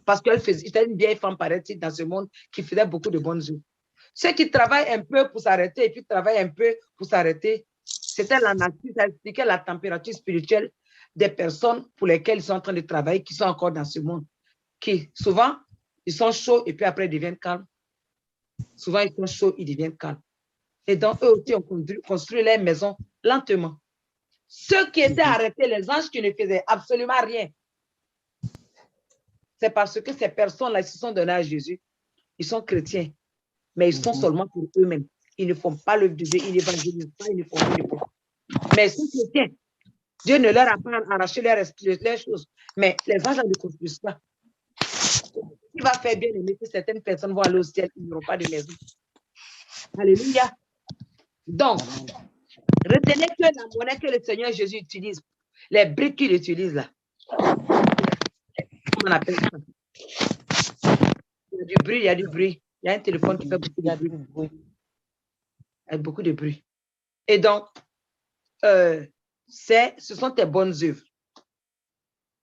Parce qu'elle était une vieille femme, paraît-il, dans ce monde qui faisait beaucoup de bonnes œuvres. Ceux qui travaillent un peu pour s'arrêter et puis travaillent un peu pour s'arrêter, c'était la nature, ça expliquait la température spirituelle des personnes pour lesquelles ils sont en train de travailler, qui sont encore dans ce monde, qui souvent, ils sont chauds et puis après, ils deviennent calmes. Souvent, ils sont chauds, ils deviennent calmes. Et donc, eux aussi ont construit leur maison lentement. Ceux qui étaient arrêtés, les anges qui ne faisaient absolument rien, c'est parce que ces personnes-là, ils se sont donnés à Jésus. Ils sont chrétiens, mais ils sont seulement pour eux-mêmes. Ils ne font pas l'œuvre de Dieu, ils n'évangélisent pas, ils ne font pas. Mais ils sont chrétiens. Dieu ne leur a pas arraché leurs choses. Mais les anges ne construisent pas. Il va faire bien aimer que certaines personnes vont aller au ciel, ils n'auront pas de maison. Alléluia. Donc, retenez que la monnaie que le Seigneur Jésus utilise, les briques qu'il utilise là, comment on appelle ça? Il y a du bruit, il y a du bruit. Il y a un téléphone qui fait beaucoup de bruit. Il y a beaucoup de bruit. Et donc, ce sont tes bonnes œuvres.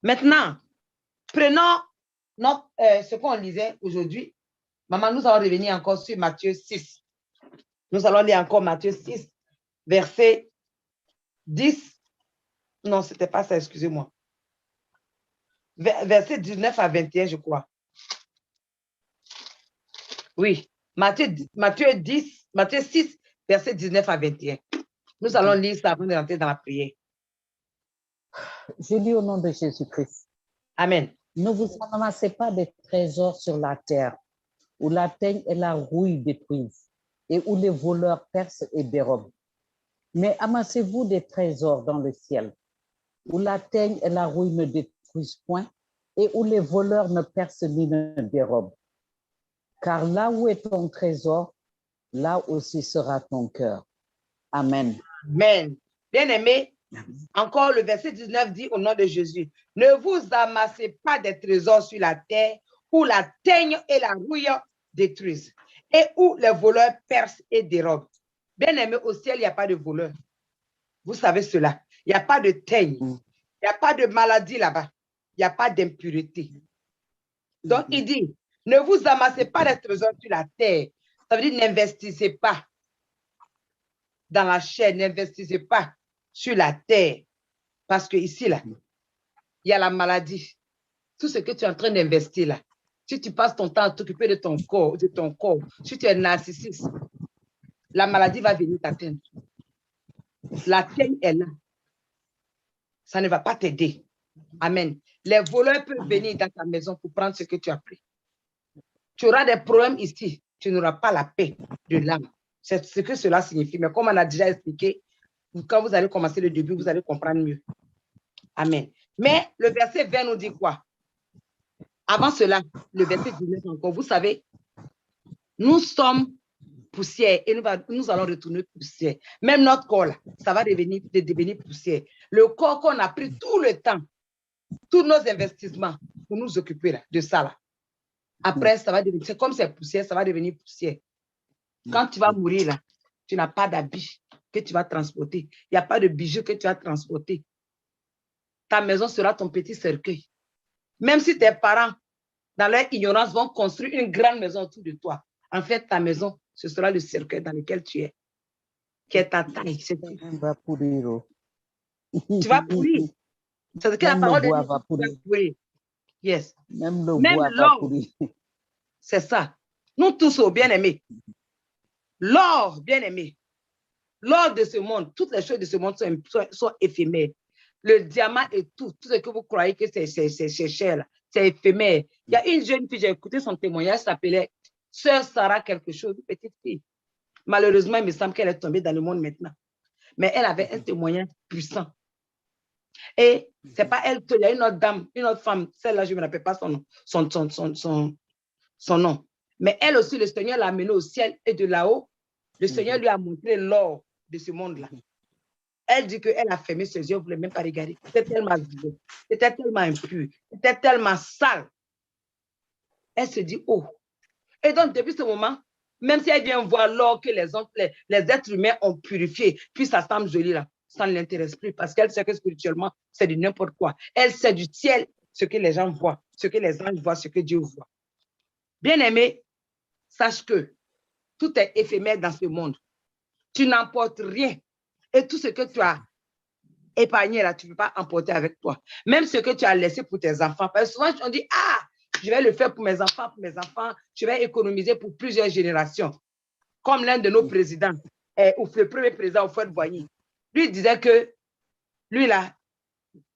Maintenant, prenons ce qu'on lisait aujourd'hui. Maman, nous allons revenir encore sur Matthieu 6. Nous allons lire encore Matthieu 6, verset 10. Non, ce n'était pas ça, excusez-moi. Verset 19 à 21, je crois. Oui, Matthieu 6, verset 19 à 21. Nous allons lire ça avant d'entrer dans la prière. Je lis au nom de Jésus-Christ. Amen. Ne vous amassez pas des trésors sur la terre, où la teigne et la rouille détruisent, et où les voleurs percent et dérobent. Mais amassez-vous des trésors dans le ciel, où la teigne et la rouille ne détruisent point, et où les voleurs ne percent ni ne dérobent. Car là où est ton trésor, là aussi sera ton cœur. Amen. Amen. Bien-aimé, encore le verset 19 dit au nom de Jésus, ne vous amassez pas des trésors sur la terre où la teigne et la rouille détruisent et où les voleurs percent et dérobent. Bien-aimé, au ciel, il n'y a pas de voleurs. Vous savez cela. Il n'y a pas de teigne. Il n'y a pas de maladie là-bas. Il n'y a pas d'impureté. Donc, il dit, ne vous amassez pas des trésors sur la terre. Ça veut dire, n'investissez pas dans la chair, n'investissez pas sur la terre. Parce que ici, là, il y a la maladie. Tout ce que tu es en train d'investir là, si tu passes ton temps à t'occuper de ton corps, si tu es narcissiste, la maladie va venir t'atteindre. La teigne est là. Ça ne va pas t'aider. Amen. Les voleurs peuvent venir dans ta maison pour prendre ce que tu as pris. Tu auras des problèmes ici. Tu n'auras pas la paix de l'âme. C'est ce que cela signifie. Mais comme on a déjà expliqué, quand vous allez commencer le début, vous allez comprendre mieux. Amen. Mais le verset 20 nous dit quoi? Avant cela, le verset 19 encore, vous savez, nous sommes poussière et nous allons retourner poussière. Même notre corps, là, ça va devenir poussière. Le corps qu'on a pris tout le temps, tous nos investissements pour nous occuper là, de ça. Là. Après, ça va devenir, c'est comme c'est poussière, ça va devenir poussière. Quand tu vas mourir, là, tu n'as pas d'habits que tu vas transporter. Il n'y a pas de bijoux que tu vas transporter. Ta maison sera ton petit cercueil. Même si tes parents, dans leur ignorance, vont construire une grande maison autour de toi, en fait, ta maison, ce sera le cercueil dans lequel tu es, qui est ta taille. Tu vas pourrir. C'est que la parole de Dieu va pourrir. Yes. Même le bois va pourrir. C'est ça. Nous tous, au bien-aimés, l'or, bien-aimé, l'or de ce monde, toutes les choses de ce monde sont éphémères. Le diamant et tout ce que vous croyez que c'est cher, c'est éphémère. Il y a une jeune fille, j'ai écouté son témoignage, s'appelait Sœur Sarah quelque chose, une petite fille. Malheureusement, il me semble qu'elle est tombée dans le monde maintenant. Mais elle avait un témoignage puissant. Et c'est pas elle, il y a une autre dame, une autre femme, celle-là, je ne me rappelle pas son nom. Mais elle aussi, le Seigneur l'a amenée au ciel et de là-haut, le Seigneur lui a montré l'or de ce monde-là. Elle dit qu'elle a fermé ses yeux, elle ne voulait même pas regarder. C'était tellement vide, c'était tellement impur, c'était tellement sale. Elle se dit, oh. Et donc, depuis ce moment, même si elle vient voir l'or que les êtres humains ont purifié, puis ça semble joli là, ça ne l'intéresse plus parce qu'elle sait que spirituellement, c'est du n'importe quoi. Elle sait du ciel ce que les gens voient, ce que les anges voient, ce que Dieu voit. Bien-aimé, sache que tout est éphémère dans ce monde. Tu n'emportes rien. Et tout ce que tu as épargné là, tu ne peux pas emporter avec toi. Même ce que tu as laissé pour tes enfants. Parce que souvent, on dit, ah, je vais le faire pour mes enfants, je vais économiser pour plusieurs générations. Comme l'un de nos présidents, ou le premier président, Houphouët Boigny, lui disait que lui là,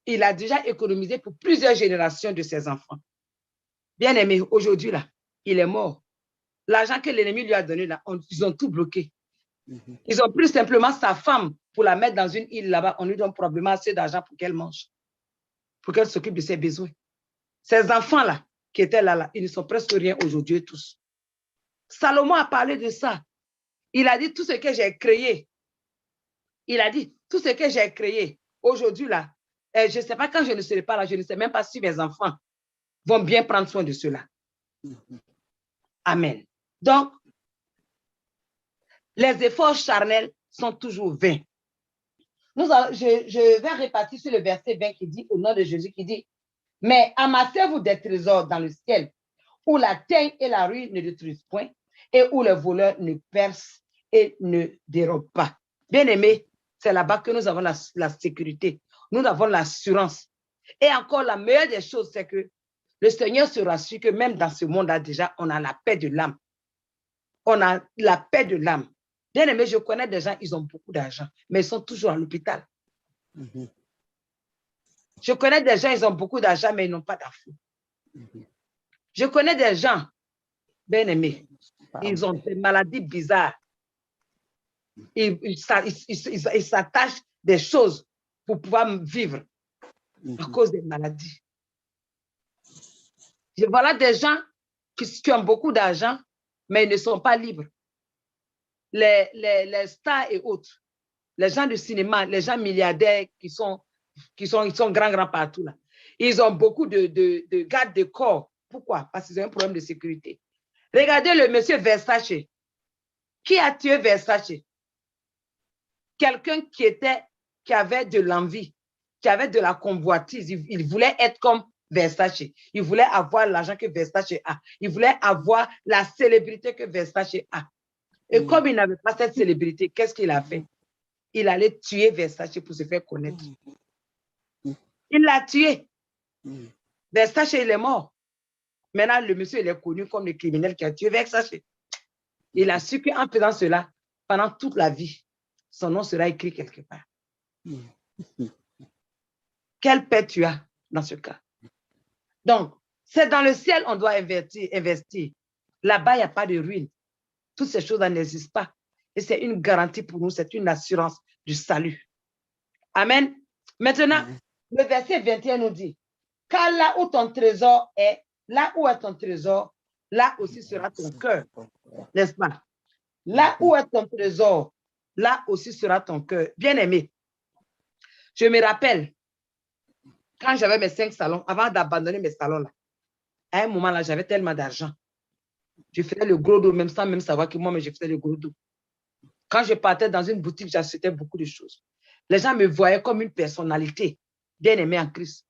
il a déjà économisé pour plusieurs générations de ses enfants. Bien aimé, aujourd'hui là, il est mort. L'argent que l'ennemi lui a donné là, ils ont tout bloqué. Ils ont pris simplement sa femme pour la mettre dans une île là-bas. On lui donne probablement assez d'argent pour qu'elle mange, pour qu'elle s'occupe de ses besoins. Ces enfants-là, qui étaient là, ils ne sont presque rien aujourd'hui tous. Salomon a parlé de ça. Il a dit tout ce que j'ai créé. Il a dit tout ce que j'ai créé aujourd'hui là. Je ne sais pas quand je ne serai pas là, je ne sais même pas si mes enfants vont bien prendre soin de cela. Amen. Donc, les efforts charnels sont toujours vains. Je vais répartir sur le verset 20 qui dit, au nom de Jésus, qui dit, mais amassez-vous des trésors dans le ciel, où la teigne et la ruine ne détruisent point, et où les voleurs ne percent et ne dérobent pas. Bien aimé, c'est là-bas que nous avons la sécurité, nous avons l'assurance. Et encore, la meilleure des choses, c'est que le Seigneur se rassure que même dans ce monde-là, déjà, on a la paix de l'âme. On a la paix de l'âme. Bien aimé, je connais des gens, ils ont beaucoup d'argent, mais ils sont toujours à l'hôpital. Je connais des gens, ils ont beaucoup d'argent, mais ils n'ont pas d'enfants. Je connais des gens, bien aimés, ils ont des maladies bizarres, ils s'attachent des choses pour pouvoir vivre à cause des maladies. Voilà des gens qui ont beaucoup d'argent, mais ils ne sont pas libres. Les stars et autres, les gens du cinéma, les gens milliardaires ils sont grands partout là. Ils ont beaucoup de gardes de corps. Pourquoi? Parce qu'ils ont un problème de sécurité. Regardez le monsieur Versace. Qui a tué Versace? Quelqu'un qui avait de l'envie, qui avait de la convoitise. Il voulait être comme Versace. Il voulait avoir l'argent que Versace a. Il voulait avoir la célébrité que Versace a. Et comme il n'avait pas cette célébrité, qu'est-ce qu'il a fait? Il allait tuer Versace pour se faire connaître. Il l'a tué. Versace, il est mort. Maintenant, le monsieur, il est connu comme le criminel qui a tué Versace. Il a su qu'en faisant cela, pendant toute la vie, son nom sera écrit quelque part. Quelle paix tu as dans ce cas? Donc, c'est dans le ciel on doit investir. Là-bas, il n'y a pas de ruine. Toutes ces choses-là n'existent pas. Et c'est une garantie pour nous, c'est une assurance du salut. Amen. Maintenant, le verset 21 nous dit, car là où ton trésor est, là où est ton trésor, là aussi sera ton cœur. N'est-ce pas? Là où est ton trésor, là aussi sera ton cœur. Bien-aimé, je me rappelle, quand j'avais mes 5 salons, avant d'abandonner mes salons, là, à un moment, là, j'avais tellement d'argent. Je faisais le gros dos, même sans même savoir que moi, mais je faisais le gros dos. Quand je partais dans une boutique, j'achetais beaucoup de choses. Les gens me voyaient comme une personnalité bien-aimée en Christ.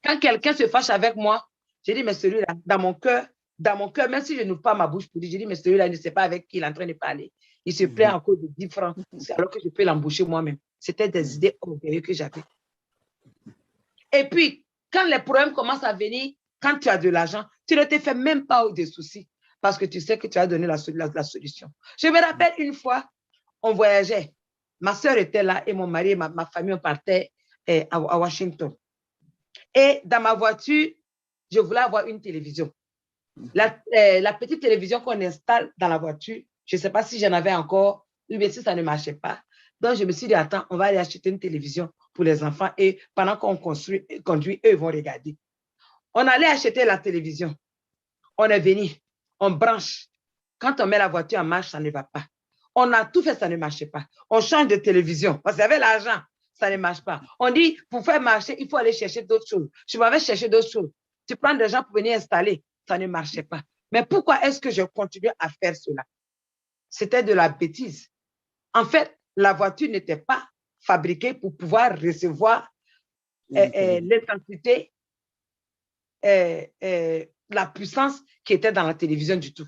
Quand quelqu'un se fâche avec moi, j'ai dit, mais celui-là, dans mon cœur, même si je n'ouvre pas ma bouche pour dire, j'ai dit, mais celui-là, il ne sait pas avec qui il est en train de parler. Il se plaint à cause de 10 francs, alors que je peux l'embaucher moi-même. C'était des idées orgueilleuses que j'avais. Et puis, quand les problèmes commencent à venir, quand tu as de l'argent, tu ne te fais même pas des soucis parce que tu sais que tu as donné la solution. Je me rappelle une fois, on voyageait. Ma soeur était là et mon mari et ma famille, on partait à Washington. Et dans ma voiture, je voulais avoir une télévision. La petite télévision qu'on installe dans la voiture, je ne sais pas si j'en avais encore, ou bien si ça ne marchait pas. Donc, je me suis dit, attends, on va aller acheter une télévision pour les enfants et pendant qu'on conduit, eux vont regarder. On allait acheter la télévision. On est venu, on branche. Quand on met la voiture en marche, ça ne va pas. On a tout fait, ça ne marchait pas. On change de télévision parce qu'il y avait l'argent, ça ne marche pas. On dit, pour faire marcher, il faut aller chercher d'autres choses. Je m'avais cherché d'autres choses. Tu prends des gens pour venir installer, ça ne marchait pas. Mais pourquoi est-ce que je continue à faire cela? C'était de la bêtise. En fait, la voiture n'était pas fabriquée pour pouvoir recevoir l'intensité, la puissance qui était dans la télévision du tout.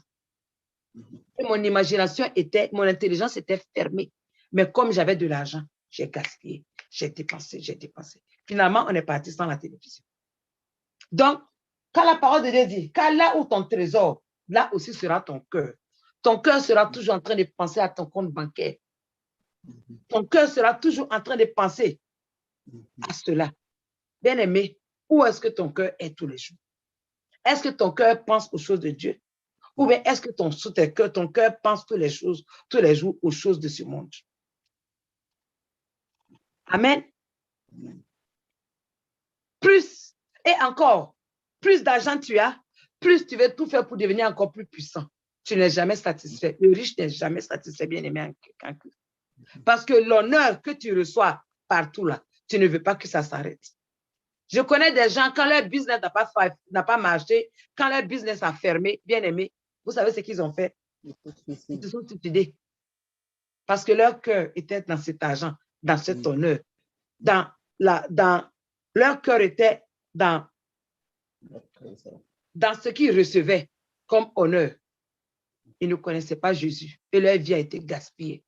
Et mon intelligence était fermée. Mais comme j'avais de l'argent, j'ai gaspillé, j'ai dépensé. Finalement, on est parti sans la télévision. Donc, quand la parole de Dieu dit, car là où ton trésor, là aussi sera ton cœur. Ton cœur sera toujours en train de penser à ton compte bancaire. Ton cœur sera toujours en train de penser à cela. Bien-aimé, où est-ce que ton cœur est tous les jours? Est-ce que ton cœur pense aux choses de Dieu? Ou bien est-ce que ton cœur pense tous les jours aux choses de ce monde? Amen. Plus, et encore, plus d'argent tu as, plus tu veux tout faire pour devenir encore plus puissant. Tu n'es jamais satisfait. Le riche n'est jamais satisfait, bien-aimé en Christ. Parce que l'honneur que tu reçois partout là, tu ne veux pas que ça s'arrête. Je connais des gens, quand leur business n'a pas marché, quand leur business a fermé, bien-aimé, vous savez ce qu'ils ont fait? Ils se sont suicidés. Parce que leur cœur était dans cet argent, dans cet honneur. Leur cœur était dans ce qu'ils recevaient comme honneur. Ils ne connaissaient pas Jésus et leur vie a été gaspillée.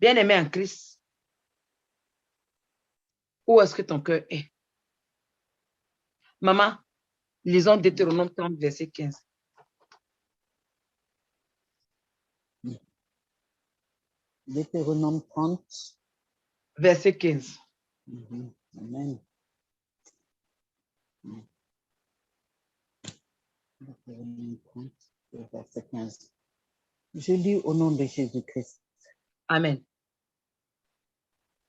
Bien-aimé en Christ, où est-ce que ton cœur est? Maman, lisons Deutéronome 30, verset 15. Deutéronome 30. Verset 15. Amen. Deutéronome 30, verset 15. Je lis au nom de Jésus-Christ. Amen.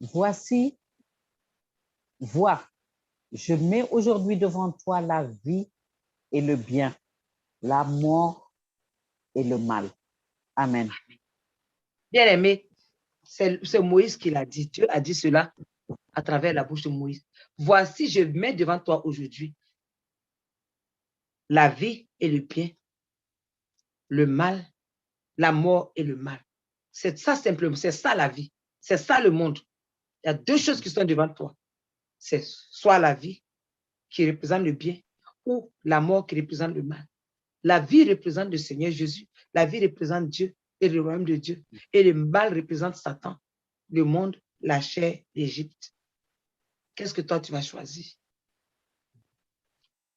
Voici, vois, je mets aujourd'hui devant toi la vie et le bien, la mort et le mal. Amen. Bien-aimé, c'est Moïse qui l'a dit. Dieu a dit cela à travers la bouche de Moïse. Voici, je mets devant toi aujourd'hui la vie et le bien, le mal, la mort et le mal. C'est ça simplement, c'est ça la vie, c'est ça le monde. Il y a deux choses qui sont devant toi. C'est soit la vie qui représente le bien ou la mort qui représente le mal. La vie représente le Seigneur Jésus, la vie représente Dieu et le royaume de Dieu. Et le mal représente Satan, le monde, la chair, l'Égypte. Qu'est-ce que toi tu vas choisir?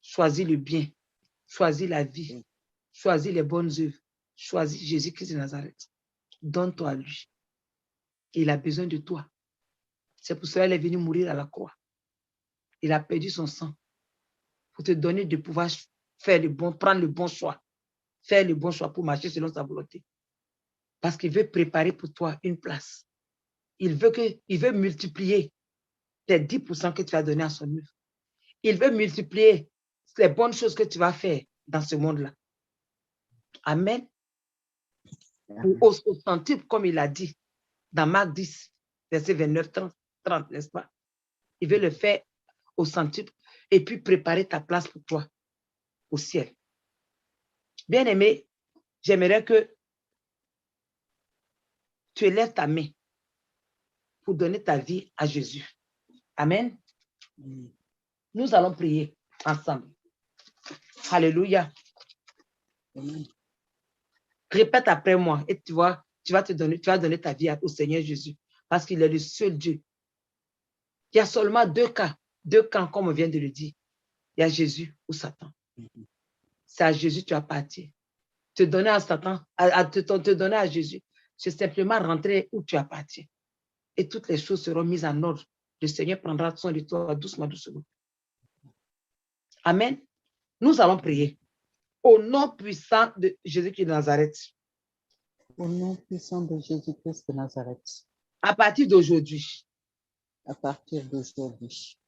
Choisis le bien, choisis la vie, choisis les bonnes œuvres, choisis Jésus-Christ de Nazareth. Donne-toi à lui. Il a besoin de toi. C'est pour cela qu'il est venu mourir à la croix. Il a perdu son sang pour te donner de pouvoir faire le bon, prendre le bon choix, faire le bon choix pour marcher selon sa volonté. Parce qu'il veut préparer pour toi une place. Il veut multiplier tes 10% que tu as donné à son œuvre. Il veut multiplier les bonnes choses que tu vas faire dans ce monde-là. Amen. Au centuple, comme il a dit dans Marc 10, verset 29, 30, n'est-ce pas? Il veut le faire au centuple et puis préparer ta place pour toi au ciel. Bien-aimé, j'aimerais que tu élèves ta main pour donner ta vie à Jésus. Amen. Nous allons prier ensemble. Alléluia. Amen. Répète après moi et tu vas donner ta vie au Seigneur Jésus parce qu'il est le seul Dieu. Il y a seulement deux camps comme on vient de le dire. Il y a Jésus ou Satan. C'est à Jésus que tu appartiens. Te donner à Satan, te donner à Jésus, c'est simplement rentrer où tu appartiens. Et toutes les choses seront mises en ordre. Le Seigneur prendra soin de toi doucement, doucement. Amen. Nous allons prier. Au nom puissant de Jésus-Christ de Nazareth. Au nom puissant de Jésus-Christ de Nazareth. À partir d'aujourd'hui. À partir d'aujourd'hui.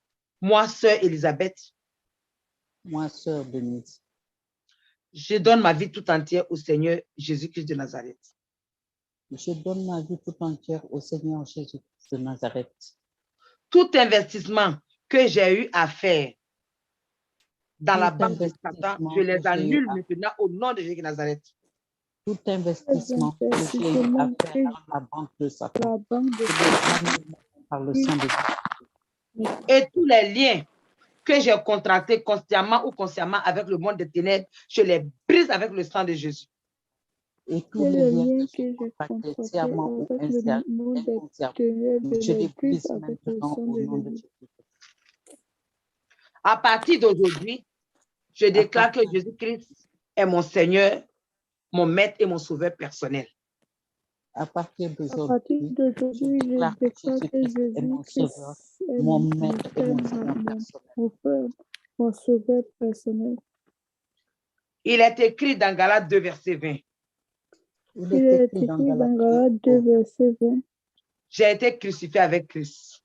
Moi, sœur Elisabeth. Moi, sœur Denise. Je donne ma vie tout entière au Seigneur Jésus-Christ de Nazareth. Je donne ma vie tout entière au Seigneur Jésus-Christ de Nazareth. Tout investissement que j'ai eu à faire dans la banque de Satan, je les annule maintenant au nom de Jésus de Nazareth. Tout investissement que j'ai eu à faire dans la banque de Satan, par le sang de Jésus. Et tous les liens que j'ai contractés consciemment ou consciemment avec le monde des ténèbres, je les brise avec le sang de Jésus. Et tous les liens que j'ai contractés sciemment ou inconsciemment, je les brise maintenant au nom de Jésus. À partir d'aujourd'hui, je déclare que Jésus-Christ est mon Seigneur, mon Maître et mon Sauveur personnel. À partir d'aujourd'hui, je déclare que Jésus-Christ est mon Sauveur, mon Maître et mon Sauveur personnel. Il est écrit dans Galates 2, verset 20. Il est écrit dans Galates 2, verset 20. J'ai été crucifié avec Christ.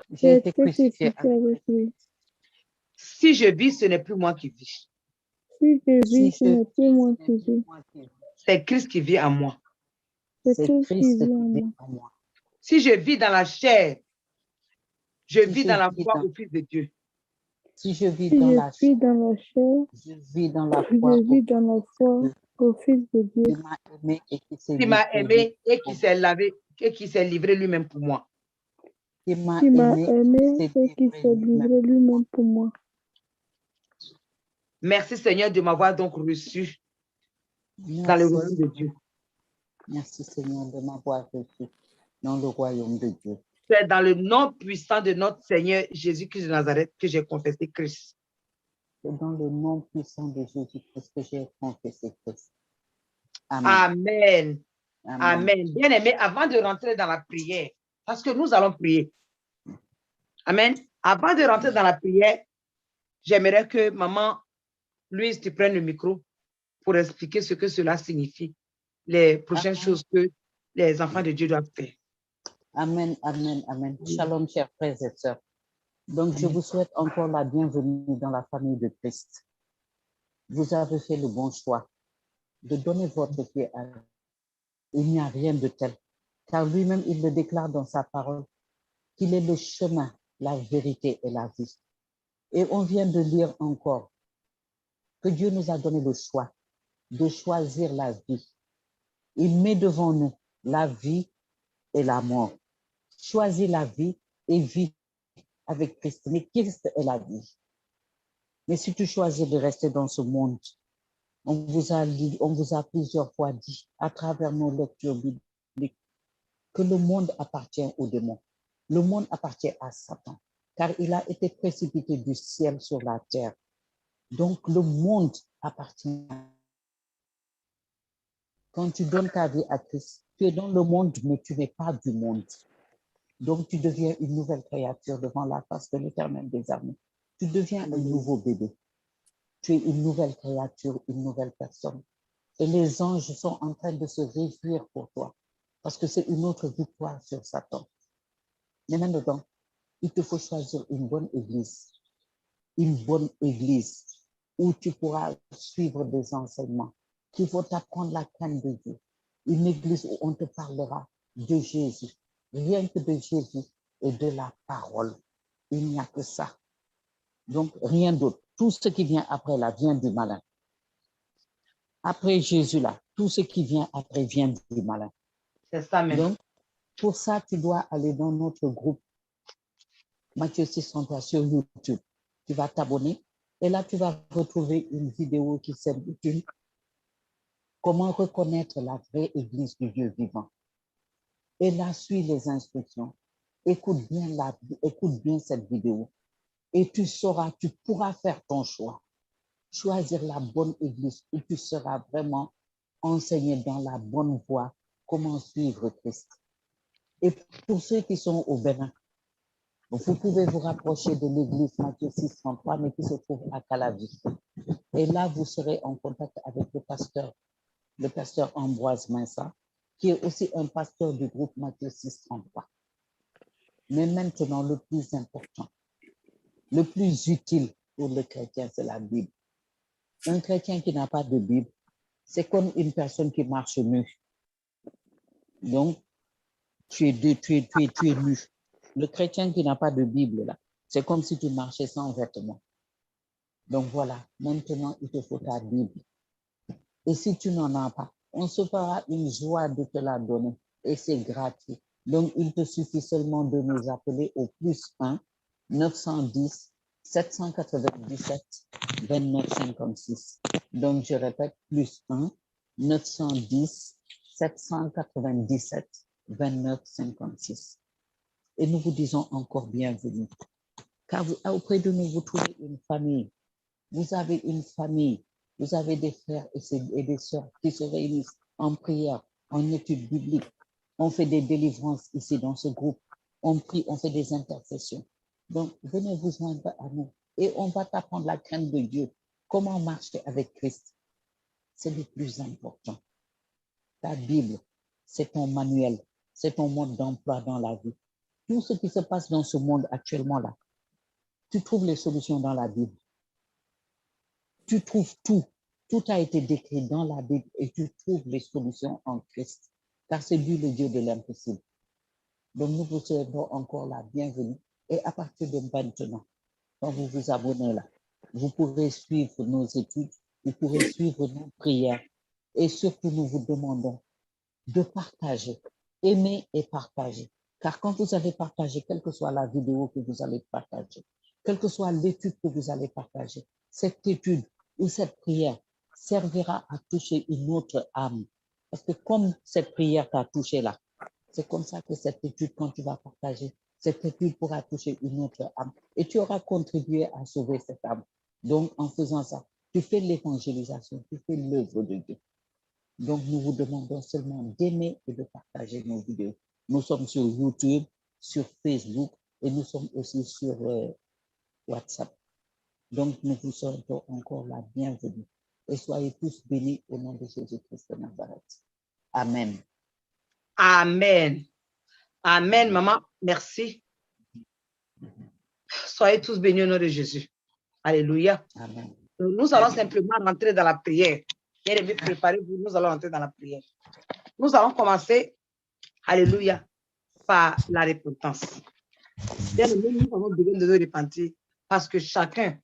J'ai été crucifié avec lui. Si je vis, ce n'est plus moi qui vis. Si je vis, ce n'est plus moi qui vis. C'est Christ qui vit en moi. C'est Christ qui vit en moi. Si je vis dans la chair, je vis dans la foi au Fils de Dieu. Si je vis dans la chair, je vis dans la foi au Fils de Dieu. Qui m'a aimé et qui s'est lavé et qui s'est livré lui-même pour moi. Qui m'a aimé et qui s'est livré lui-même pour moi. Merci Seigneur de m'avoir donc reçu dans le royaume de Dieu. Merci Seigneur de m'avoir reçu dans le royaume de Dieu. C'est dans le nom puissant de notre Seigneur Jésus-Christ de Nazareth que j'ai confessé Christ. C'est dans le nom puissant de Jésus-Christ que j'ai confessé Christ. Amen. Amen. Amen. Bien-aimé, avant de rentrer dans la prière, parce que nous allons prier. Amen. Avant de rentrer dans la prière, j'aimerais que maman Louise, tu prennes le micro pour expliquer ce que cela signifie. les prochaines choses que les enfants de Dieu doivent faire. Amen, amen, amen. Shalom, chers frères et sœurs. Donc, je vous souhaite encore la bienvenue dans la famille de Christ. Vous avez fait le bon choix de donner votre pied à Dieu. Il n'y a rien de tel, car lui-même, il le déclare dans sa parole, qu'il est le chemin, la vérité et la vie. Et on vient de lire encore que Dieu nous a donné le choix de choisir la vie. Il met devant nous la vie et la mort. Choisis la vie et vis avec Christ. Mais Christ est la vie. Mais si tu choisis de rester dans ce monde, on vous a plusieurs fois dit à travers nos lectures bibliques que le monde appartient aux démons. Le monde appartient à Satan, car il a été précipité du ciel sur la terre. Donc le monde appartient à... Quand tu donnes ta vie à Christ, tu es dans le monde, mais tu n'es pas du monde. Donc tu deviens une nouvelle créature devant la face de l'Éternel des armées. Tu deviens un nouveau bébé. Tu es une nouvelle créature, une nouvelle personne. Et les anges sont en train de se réjouir pour toi, parce que c'est une autre victoire sur Satan. Mais maintenant, il te faut choisir une bonne église où tu pourras suivre des enseignements qui vont t'apprendre la crainte de Dieu. Une église où on te parlera de Jésus, rien que de Jésus et de la parole. Il n'y a que ça. Donc, rien d'autre. Tout ce qui vient après là vient du malin. Après Jésus là, tout ce qui vient après vient du malin. C'est ça même. Donc, pour ça, tu dois aller dans notre groupe Matthieu 603 sur YouTube. Tu vas t'abonner et là, tu vas retrouver une vidéo qui s'intitule Comment reconnaître la vraie église du Dieu vivant. Et là, suis les instructions. Écoute bien cette vidéo et tu sauras, tu pourras faire ton choix. Choisir la bonne église où tu seras vraiment enseigné dans la bonne voie comment suivre Christ. Et pour ceux qui sont au Bénin, vous pouvez vous rapprocher de l'église Matthieu 633, mais qui se trouve à Calavi. Et là, vous serez en contact avec le pasteur Ambroise Mensa, qui est aussi un pasteur du groupe Matthieu 633. Mais maintenant, le plus important, le plus utile pour le chrétien, c'est la Bible. Un chrétien qui n'a pas de Bible, c'est comme une personne qui marche nue. Donc, tu es nu. Le chrétien qui n'a pas de Bible, là, c'est comme si tu marchais sans vêtements. Donc voilà, maintenant, il te faut ta Bible. Et si tu n'en as pas, on se fera une joie de te la donner. Et c'est gratuit. Donc, il te suffit seulement de nous appeler au +1 910 797 29 56. Donc, je répète, +1 910 797 29 56. Et nous vous disons encore bienvenue. Car auprès de nous, vous trouvez une famille. Vous avez une famille. Vous avez des frères et des sœurs qui se réunissent en prière, en études bibliques. On fait des délivrances ici dans ce groupe. On prie, on fait des intercessions. Donc, venez vous joindre à nous et on va t'apprendre la crainte de Dieu. Comment marcher avec Christ. C'est le plus important. Ta Bible, c'est ton manuel, c'est ton mode d'emploi dans la vie. Tout ce qui se passe dans ce monde actuellement là, tu trouves les solutions dans la Bible. Tu trouves tout. Tout a été décrit dans la Bible et tu trouves les solutions en Christ, car c'est lui le Dieu de l'impossible. Donc nous vous souhaitons encore la bienvenue et à partir de maintenant, quand vous vous abonnez là, vous pourrez suivre nos études, vous pourrez suivre nos prières et surtout nous vous demandons de partager, aimer et partager. Car quand vous allez partager, quelle que soit la vidéo que vous allez partager, quelle que soit l'étude que vous allez partager, cette étude ou cette prière servira à toucher une autre âme. Parce que comme cette prière t'a touché là, c'est comme ça que cette étude, quand tu vas partager, cette étude pourra toucher une autre âme. Et tu auras contribué à sauver cette âme. Donc, en faisant ça, tu fais l'évangélisation, tu fais l'œuvre de Dieu. Donc, nous vous demandons seulement d'aimer et de partager nos vidéos. Nous sommes sur YouTube, sur Facebook et nous sommes aussi sur WhatsApp. Donc, nous vous souhaitons encore la bienvenue et soyez tous bénis au nom de Jésus-Christ de Nazareth. Amen. Amen. Amen, maman. Merci. Soyez tous bénis au nom de Jésus. Alléluia. Amen. Nous allons simplement rentrer dans la prière. Bien-aimés, préparez-vous, nous allons entrer dans la prière. Nous allons commencer, alléluia, par la repentance. Bien-aimés, nous avons besoin de nous repentir parce que chacun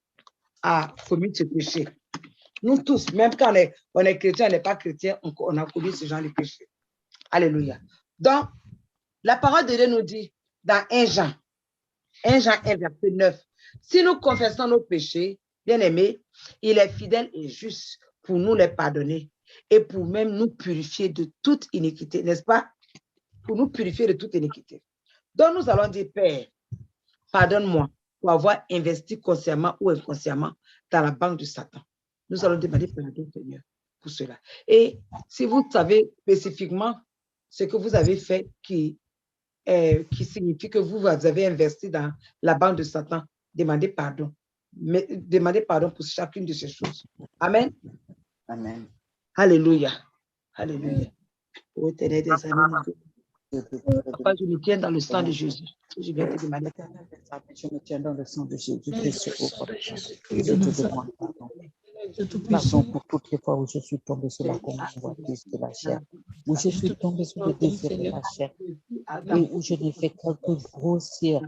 a commis ce péché. Nous tous, même quand on est chrétien, on n'est pas chrétien, on a commis ce genre de péché. Alléluia. Donc, la parole de Dieu nous dit dans 1 Jean 1 verset 9, si nous confessons nos péchés, bien-aimés, il est fidèle et juste pour nous les pardonner et pour même nous purifier de toute iniquité, n'est-ce pas? Pour nous purifier de toute iniquité. Donc, nous allons dire, Père, pardonne-moi pour avoir investi consciemment ou inconsciemment dans la banque de Satan. Nous allons demander pardon, Seigneur, pour cela. Et si vous savez spécifiquement ce que vous avez fait qui signifie que vous avez investi dans la banque de Satan, demandez pardon. Mais demandez pardon pour chacune de ces choses. Amen. Amen. Alléluia. Alléluia. Ô Éternel des amis, Papa, je me tiens dans le sang de Jésus. Je viens te demander pardon. Je me tiens dans le sang de Jésus. Je te demande pardon. Pardon pour toutes les fois où je suis tombé sur la convoitise de la chair, où je suis tombé sur le désir de la chair, et où je n'ai fait que grossir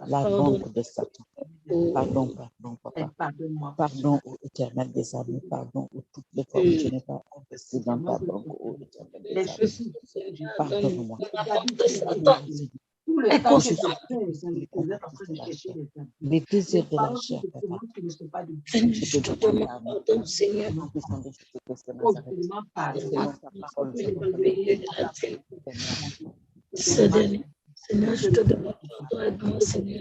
la banque de Satan. Pardon, pardon, papa. Pardon au Éternel des amis. Pardon pour toutes les fois où je n'ai pas investi dans ta banque, au Éternel des amis. Pardonne-moi. Les désirs de la chair, papa. Je te demande pardon, Seigneur. Seigneur, je te demande pardon, Seigneur.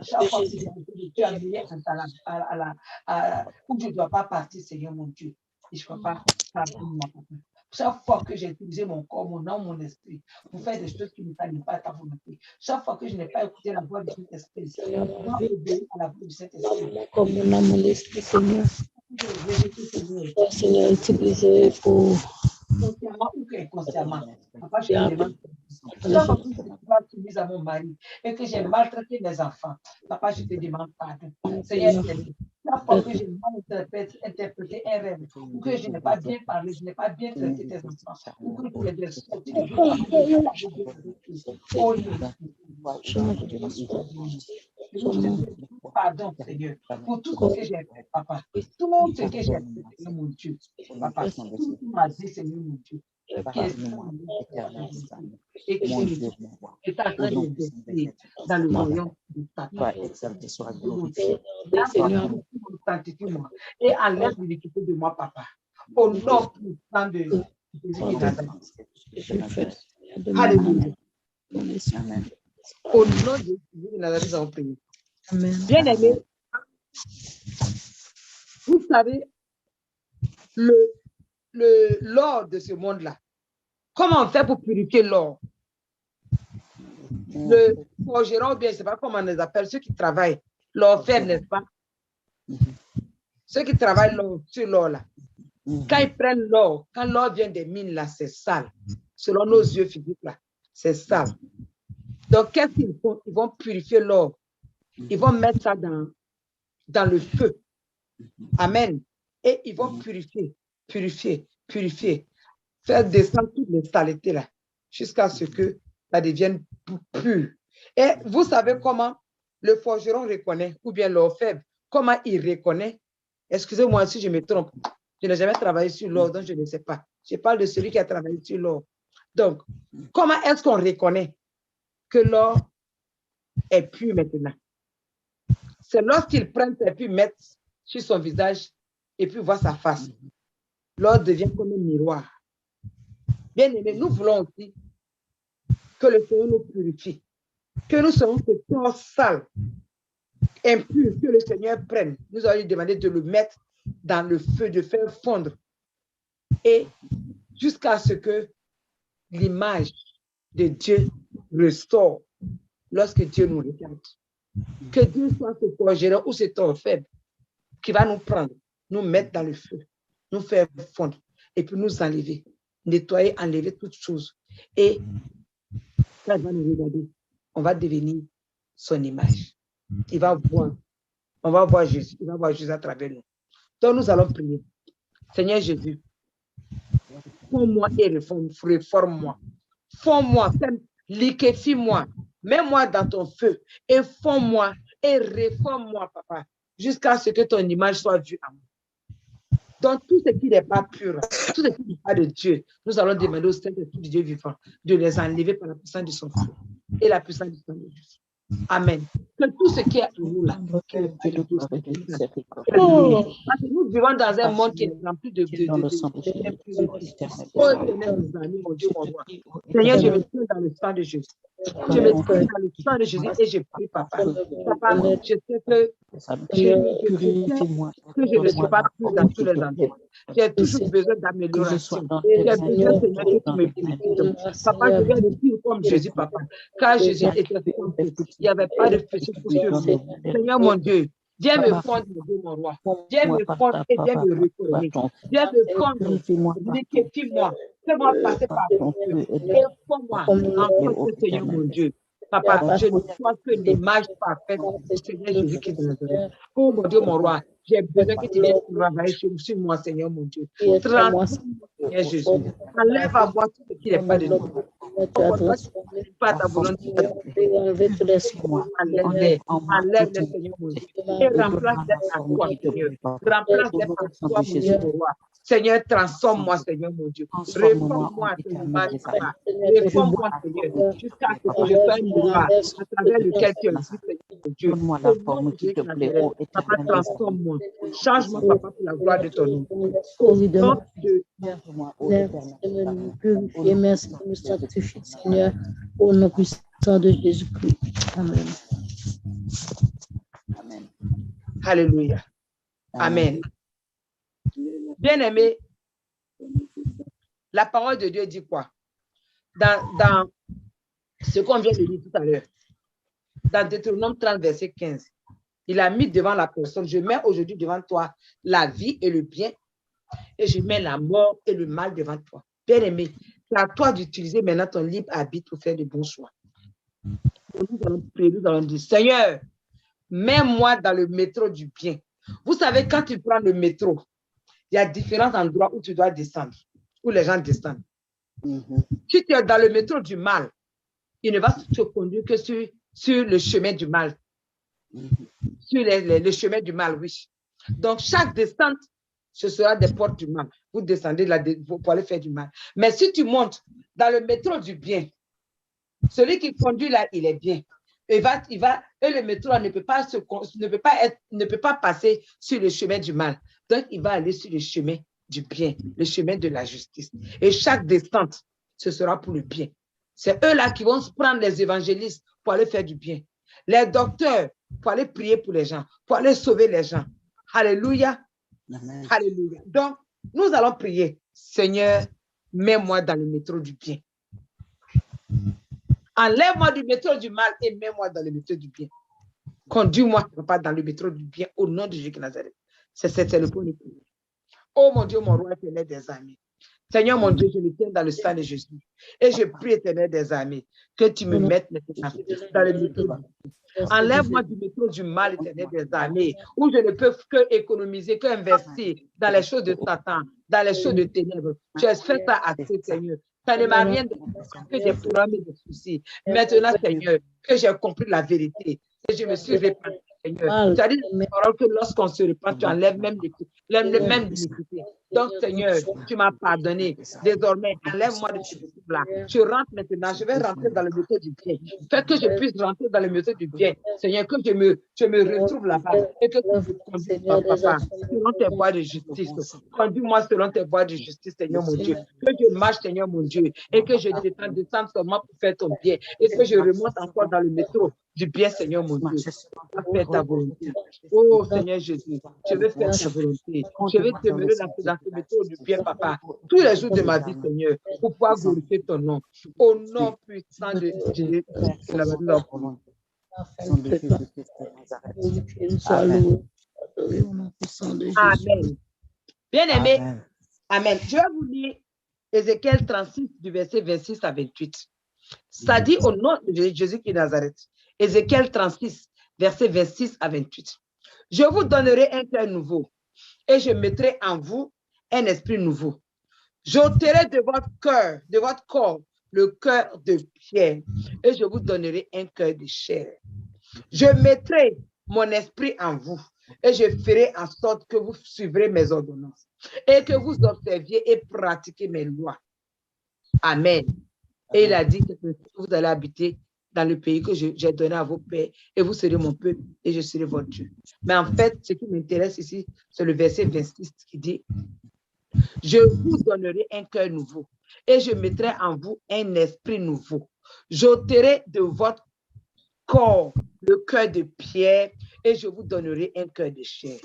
Chaque fois que tu as mis où je ne dois pas partir, Seigneur mon Dieu, et je ne peux pas pardonner mon papa. Chaque fois que j'ai utilisé mon corps, mon âme, mon esprit pour faire des choses qui ne s'alignent pas à ta volonté, chaque fois que je n'ai pas écouté la voix du Saint-Esprit, Seigneur, à la voix du Saint-Esprit, comme mon âme, mon esprit, Seigneur. Seigneur, utilisé pour consciemment ou inconsciemment. Papa, je te demande. Chaque fois que je suis soumise à mon mari et que j'ai maltraité mes enfants, papa, je te demande pardon. Seigneur, chaque fois que j'ai mal interprété un rêve, ou que je n'ai pas bien parlé, je n'ai pas bien traité tes enfants, ou que tu es des sorties de pardon, Seigneur, pour tout ce que j'ai fait, papa. Tout ce que j'ai fait, Seigneur mon Dieu. Papa, tout ce que tu m'as dit, Seigneur mon Dieu. Et qui est en train d'investir dans le royaume de Satan. Et enlève l'iniquité de moi, papa. Au nom puissant de Jésus de Nazareth. Alléluia. Au nom de Jésus de Nazareth, nous avons prié. Bien aimé, vous savez, l'or de ce monde-là, comment on fait pour purifier l'or? Le forgeron, bien, je ne sais pas comment on les appelle, ceux qui travaillent, l'or faible, n'est-ce pas? Ceux qui travaillent sur l'or, là, quand ils prennent l'or, quand l'or vient des mines, là, c'est sale. Selon nos yeux physiques, là, c'est sale. Donc, qu'est-ce qu'ils font? Ils vont purifier l'or. Ils vont mettre ça dans le feu. Amen. Et ils vont purifier, faire descendre toutes les saletés là, jusqu'à ce que ça devienne pur. Et vous savez comment le forgeron reconnaît, ou bien l'orfèvre, comment il reconnaît? Excusez-moi si je me trompe. Je n'ai jamais travaillé sur l'or, donc je ne sais pas. Je parle de celui qui a travaillé sur l'or. Donc, comment est-ce qu'on reconnaît que l'or est pur maintenant? C'est lorsqu'il prend et puis met sur son visage et puis voit sa face. L'or devient comme un miroir. Bien aimé, nous voulons aussi que le Seigneur nous purifie, que nous soyons ce corps sale, impur, que le Seigneur prenne. Nous allons lui demander de le mettre dans le feu, de faire fondre, et jusqu'à ce que l'image de Dieu restaure lorsque Dieu nous regarde. Que Dieu soit ce forgeron ou cet homme faible qui va nous prendre, nous mettre dans le feu, nous faire fondre et puis nous enlever, nettoyer, enlever toutes choses. Et quand il va nous regarder, on va devenir son image. Il va voir, on va voir Jésus, il va voir Jésus à travers nous. Donc nous allons prier. Seigneur Jésus, fonds-moi et réforme-moi. Fonds-moi, liquéfie-moi, mets-moi dans ton feu et fonds-moi et réforme-moi, papa, jusqu'à ce que ton image soit vue à moi. Donc, tout ce qui n'est pas pur, tout ce qui n'est pas de Dieu, nous allons demander au Saint-Esprit du Dieu vivant de les enlever par la puissance de son feu et la puissance du sang de Jésus. Amen. Que tout ce qui est en nous là, parce que nous vivons dans un monde qui est rempli de Seigneur, je me tiens dans le sang de Jésus. Je me tiens dans le sang de Jésus et je prie, papa. Papa, je sais que je ne suis pas plus dans tous les endroits. J'ai toujours besoin d'amélioration. J'ai besoin, Seigneur, que tu me purifies. Papa, je viens de dire comme Jésus, papa. Car Jésus était comme il n'y avait pas de péché pour sur lui. Seigneur, mon Dieu, viens me fondre, mon roi. Viens me fondre et viens me retourner. Viens me fondre, liquéfie-moi. Fais-moi passer par ton feu. Et fais-moi encore, Seigneur, mon Dieu. Papa, je ne vois que l'image parfaite du Seigneur Jésus-Christ de Nazareth. Oh mon Dieu, mon roi, j'ai besoin que tu viennes travailler sur moi, Seigneur, mon Dieu. Transforme-moi, Seigneur Jésus. Enlève à moi tout ce qui n'est pas de nous. Pas ta volonté. Enlève-les, Seigneur, mon Dieu. Et remplace-les par toi, Seigneur. Remplace-les par toi, mon Dieu, mon roi. Seigneur, transforme-moi, Seigneur, mon Dieu. Réforme-moi, Seigneur, réforme-moi, Seigneur, jusqu'à ce que je sois un miroir à travers lequel tu as vu, Seigneur, mon Dieu. Donne-moi la forme qui te plaît. Papa, transforme-moi. Change-moi, papa, pour la gloire de ton nom. Purifier, merci de me sanctifier, Seigneur, au nom puissant de Jésus-Christ. Amen. Amen. Alléluia. Amen. Bien-aimé, la parole de Dieu dit quoi? Dans ce qu'on vient de dire tout à l'heure, dans Deutéronome 30, verset 15, il a mis devant la personne, je mets aujourd'hui devant toi la vie et le bien, et je mets la mort et le mal devant toi. Bien-aimé, c'est à toi d'utiliser maintenant ton libre arbitre pour faire de bons choix. Nous allons prier, nous allons dire, Seigneur, mets-moi dans le métro du bien. Vous savez, quand tu prends le métro, il y a différents endroits où tu dois descendre, où les gens descendent. Si tu es dans le métro du mal, il ne va te conduire que sur le chemin du mal. Sur le chemin du mal, oui. Donc, chaque descente, ce sera des portes du mal. Vous descendez là pour aller faire du mal. Mais si tu montes dans le métro du bien, celui qui conduit là, il est bien. Et le métro ne peut pas passer sur le chemin du mal. Donc, il va aller sur le chemin du bien, le chemin de la justice. Et chaque descente, ce sera pour le bien. C'est eux-là qui vont se prendre les évangélistes pour aller faire du bien. Les docteurs pour aller prier pour les gens, pour aller sauver les gens. Alléluia. Amen. Alléluia. Donc, nous allons prier. Seigneur, mets-moi dans le métro du bien. Enlève-moi du métro du mal et mets-moi dans le métro du bien. Conduis-moi, papa, dans le métro du bien au nom de Jésus de Nazareth. C'est le point de prière. Oh mon Dieu, mon roi, éternel des armées. Seigneur, mon Dieu, je me tiens dans le sang de Jésus. Et je prie, éternel des armées, que tu me mettes maintenant dans le métro du bien. Enlève-moi du métro du mal, éternel des armées, où je ne peux que économiser, que investir dans les choses de Satan, dans les choses de ténèbres. Tu as fait ça assez, Seigneur. Ça ne m'a rien donné que des problèmes et des soucis. Maintenant, Seigneur, que j'ai compris la vérité et je me suis répandu, Seigneur. Tu as dit que lorsqu'on se répand, tu enlèves même l'iniquité. Donc, Seigneur, tu m'as pardonné. Désormais, enlève-moi de ce là. Je rentre maintenant. Je vais rentrer dans le métier du bien. Fais que je puisse rentrer dans le métier du bien. Seigneur, que je me retrouve là-bas et que tu me conduises, papa, selon tes voies de justice. Conduis-moi selon tes voies de justice, Seigneur mon Dieu. Que je marche, Seigneur mon Dieu, et que je descende seulement pour faire ton bien et que je remonte encore dans le métro du bien, Seigneur mon Dieu. Fais ta volonté. Oh, Seigneur Jésus, je veux faire ta volonté. Je veux demeurer dans ce métro du bien, papa, tous les jours de ma vie, Seigneur, pour pouvoir glorifier ton nom. Au nom puissant de Jésus. Adoré au nom puissant de Jésus. Amen. Bien-aimés, Amen. amen. Je vais vous lire Ézéchiel 36 du verset 26 à 28. Ça dit au nom de Jésus qui est Nazareth. Ézéchiel 36, verset 26 à 28. Je vous donnerai un cœur nouveau et je mettrai en vous un esprit nouveau. J'ôterai de votre cœur, de votre corps, le cœur de pierre et je vous donnerai un cœur de chair. Je mettrai mon esprit en vous et je ferai en sorte que vous suivrez mes ordonnances et que vous observiez et pratiquiez mes lois. Amen. Et il a dit que vous allez habiter dans le pays que j'ai donné à vos pères et vous serez mon peuple et je serai votre Dieu. Mais en fait, ce qui m'intéresse ici, c'est le verset 26 qui dit « Je vous donnerai un cœur nouveau et je mettrai en vous un esprit nouveau. J'ôterai de votre corps le cœur de pierre et je vous donnerai un cœur de chair. »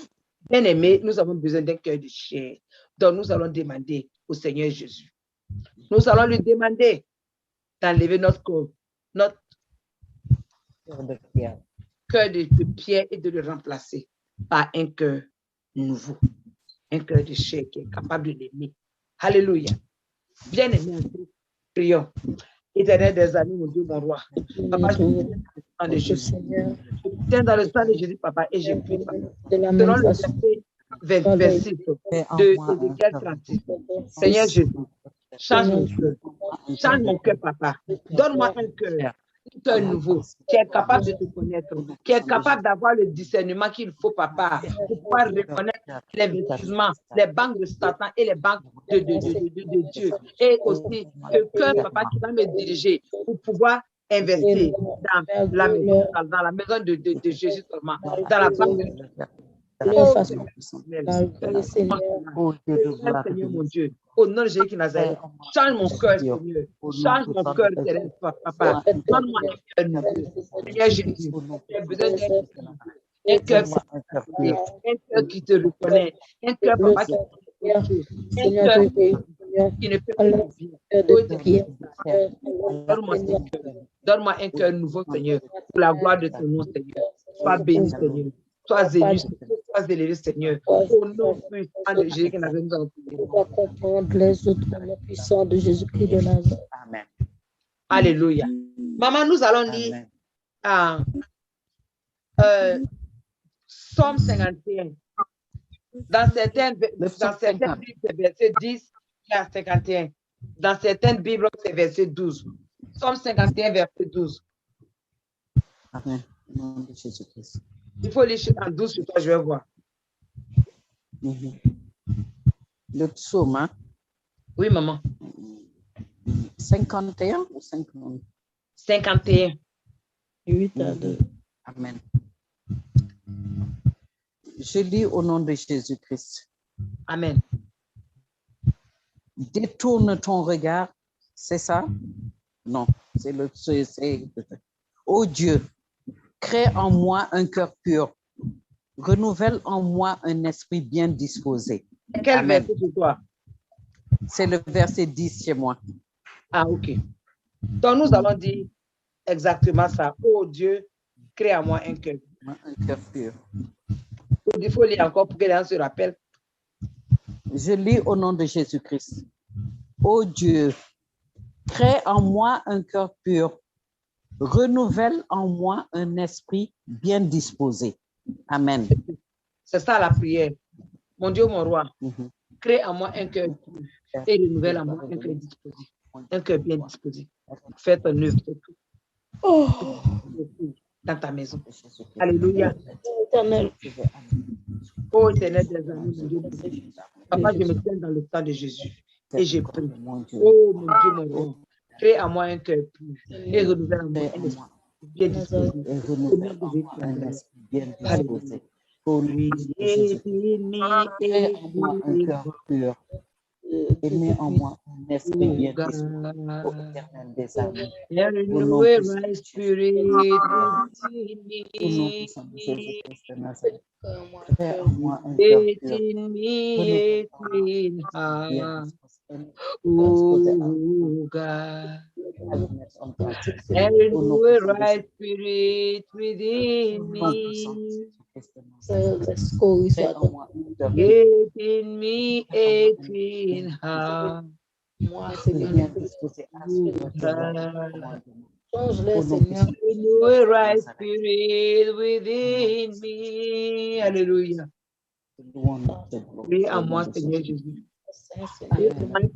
Bien-aimés, nous avons besoin d'un cœur de chair. Donc, nous allons demander au Seigneur Jésus. Nous allons lui demander d'enlever notre corps, notre cœur de pierre et de le remplacer par un cœur nouveau, un cœur de chair qui est capable de l'aimer. Alléluia. Bien-aimés, prions. Éternel des amis, mon Dieu, mon roi. Papa, je tiens dans le sang de Jésus. Je tiens dans le sang de Jésus, papa, et je prie, papa. Selon le verset 26 de Ézéchiel 36. Seigneur Jésus, change mon cœur, papa. Donne-moi un cœur nouveau, qui est capable de te connaître, qui est capable d'avoir le discernement qu'il faut, papa, pour pouvoir reconnaître les investissements, les banques de Satan et les banques de Dieu. Et aussi le cœur, papa, qui va me diriger pour pouvoir investir dans la maison de Jésus seulement, dans la banque de Seigneur mon Dieu, au nom de Jésus qui Nazareth, change mon cœur, Seigneur, change mon cœur, papa, donne-moi un cœur nouveau, Seigneur Jésus, j'ai besoin d'un cœur, un cœur qui te reconnaît, un cœur, papa, qui te reconnaît, qui ne peut pas bien. Donne-moi un cœur nouveau, Seigneur, pour la gloire de ton nom, Seigneur. Sois béni, Seigneur. Sois élevé, Seigneur. Au nom puissant de Jésus qui Nazareth, nous allons prier. Pour comprendre les autres noms puissants de Jésus-Christ de Nazareth. Amen. Alléluia. Maman, nous allons lire Somme 51. Dans certaines Bibles, c'est verset 10 à 51. Dans certaines Bibles, c'est verset 12. Somme 51, verset 12. Amen. Au nom de Jésus-Christ. Il faut lire en 12 sur toi, je vais voir. Le psaume, hein? Oui, maman. 51 ou 50? 51. 8 à 2. Amen. Je lis au nom de Jésus-Christ. Amen. Détourne ton regard, c'est ça? Non, c'est le... Ô Dieu, crée en moi un cœur pur, renouvelle en moi un esprit bien disposé. Quel verset c'est toi? C'est le verset 10 chez moi. Ah, ok. Donc, nous allons dire exactement ça. Oh Dieu, crée en moi un cœur. Un cœur pur. Il faut lire encore pour que les gens se rappellent. Je lis au nom de Jésus-Christ. Ô Dieu, crée en moi un cœur pur, renouvelle en moi un esprit bien disposé. Amen. C'est ça la prière. Mon Dieu, mon roi, crée en moi un cœur pur et renouvelle en moi un cœur disposé. Un cœur bien disposé. Fais ton œuvre, c'est tout. Dans ta maison. Alléluia. Oh éternel des amis, mon Dieu. Papa, je me tiens dans le sang de Jésus et je prie. Oh mon Dieu, mon roi, crée en moi un cœur pur et renouvelle en moi un esprit bien disposé. Un esprit bien disposé. Pour lui, Crée en moi un cœur pur. Et mets en moi un esprit bien disposé. Ô éternel des amis. Au nom puissant de Jésus-Christ de Nazareth. Crée en moi un cœur pur. Oh God, and renew a right spirit within me. que les scories Fais soient en dans moi une œuvre. Create in me a clean heart. moi, Seigneur. Bien disposé à suivre tes lois et tes Heart. commandements. Change-les, Au nom Seigneur. puissant de Renew a Jésus de right Nazareth. spirit within me. Alléluia. Te louons, nous te glorifions Crée en au nom moi, de Seigneur Jésus. Jésus. Saint, Seigneur. Et Amen.